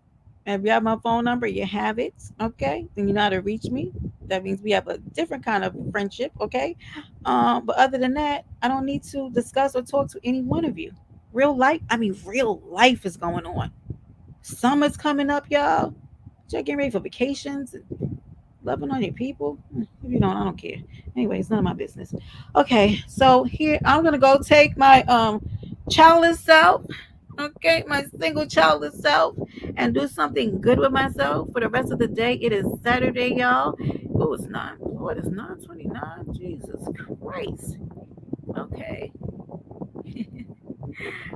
If you have my phone number, you have it. Okay. Then you know how to reach me. That means we have a different kind of friendship. Okay. But other than that, I don't need to discuss or talk to any one of you. Real life is going on. Summer's coming up, y'all. Getting ready for vacations and loving on your people. If you don't, I don't care. Anyway, it's none of my business. Okay, so here I'm gonna go take my childless self, okay, my single childless self, and do something good with myself for the rest of the day. It is Saturday, y'all. Oh, it's 9:29? Jesus Christ. Okay.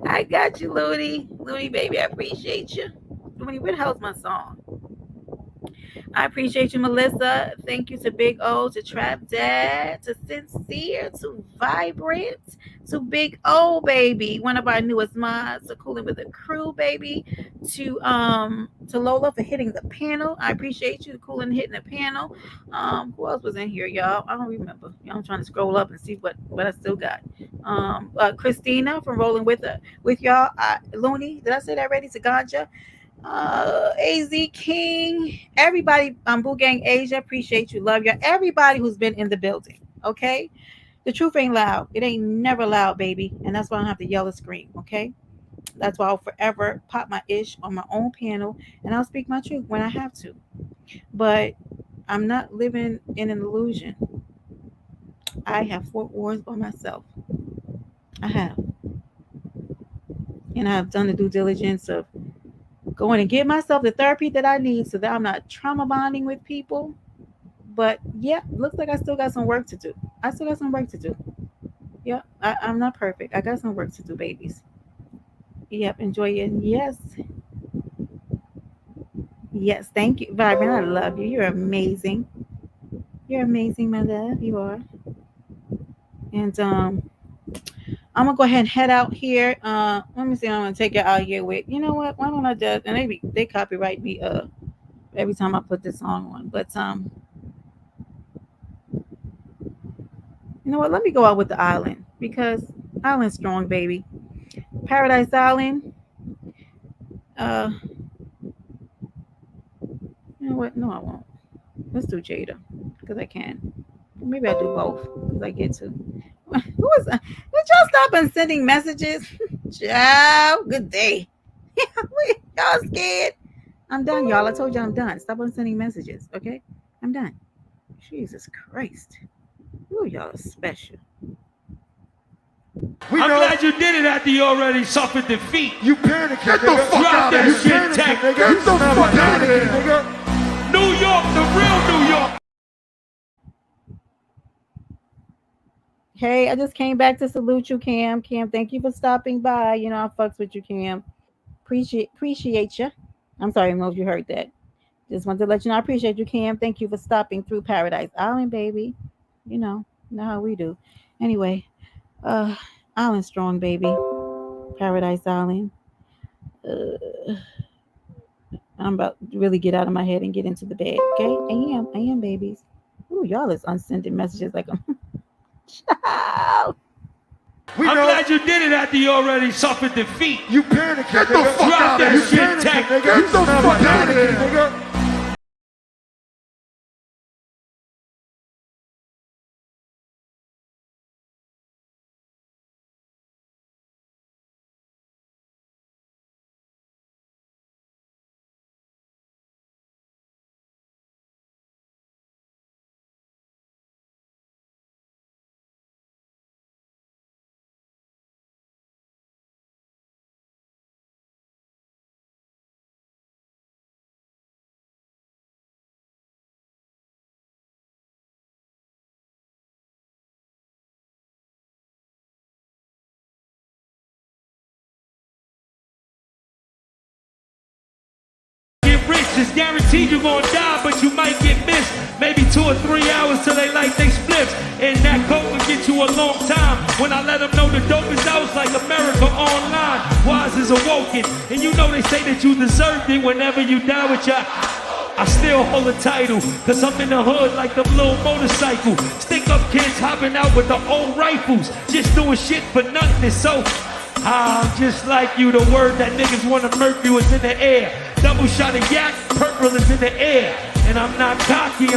I got you, Looney. Looney, baby, I appreciate you. Looney, where the hell's my song? I appreciate you, Melissa. Thank you to Big O, to Trap Dad, to Sincere, to Vibrant, to Big O, baby, one of our newest mods, to Cooling with the Crew, baby, to Lola for hitting the panel. I appreciate you, Cooling, hitting the panel. Who else was in here, y'all? I don't remember. Y'all, I'm trying to scroll up and see what I still got. Christina from Rolling with y'all. Looney, did I say that already? To Ganja. AZ King, everybody, Boo Gang Asia, appreciate you, love you, everybody who's been in the building. Okay, the truth ain't loud. It ain't never loud, baby, and that's why I don't have to yell or scream. Okay, that's why I'll forever pop my ish on my own panel, and I'll speak my truth when I have to. But I'm not living in an illusion. I have fought wars by myself. I have, and I've done the due diligence of going and get myself the therapy that I need so that I'm not trauma bonding with people. But yeah, looks like I still got some work to do. Yeah, I'm not perfect. I got some work to do, babies. Yep, enjoy it. Yes, thank you, Vibrant. I love you. You're amazing. You're amazing, my love. You are. And I'm gonna go ahead and head out here. Let me see. I'm gonna take it out here with. You know what? Why don't I just? And they copyright me every time I put this song on. But you know what? Let me go out with the island because Island's strong, baby. Paradise Island. You know what? No, I won't. Let's do Jada because I can. Maybe I do both because I get to. Who is that? Would y'all stop and sending messages? Ciao. Good day. Y'all scared? I'm done, y'all. I told you I'm done. Stop on sending messages, okay? I'm done. Jesus Christ. Ooh, y'all are special. I'm glad you did it after you already suffered defeat. You panicking, nigga. Get the fuck out of here. Get the fuck out of here, nigga. New York, the real New York. Hey, I just came back to salute you, Cam. Cam, thank you for stopping by. You know, I fucks with you, Cam. Appreciate you. I'm sorry, I don't know if you heard that. Just wanted to let you know I appreciate you, Cam. Thank you for stopping through Paradise Island, baby. You know how we do. Anyway, Island strong, baby. Paradise Island. I'm about to really get out of my head and get into the bed, okay? I am, babies. Ooh, y'all is unsending messages like I'm... Child. I'm glad you did it after you already suffered defeat. You panicking, nigga. Get the fuck out of here. Get the fuck out of here, nigga. It's guaranteed you're gonna die, but you might get missed. Maybe 2 or 3 hours till they light they spliffs. And that coke will get you a long time. When I let them know the dope is out, it's like America Online. Wise is awoken. And you know they say that you deserved it whenever you die with your... I still hold a title, cause I'm in the hood like them little motorcycle. Stick up kids hopping out with the old rifles. Just doing shit for nothing, it's so... I'm just like you. The word that niggas want to murk you is in the air. Double shot of yak, purple is in the air. And I'm not cocky.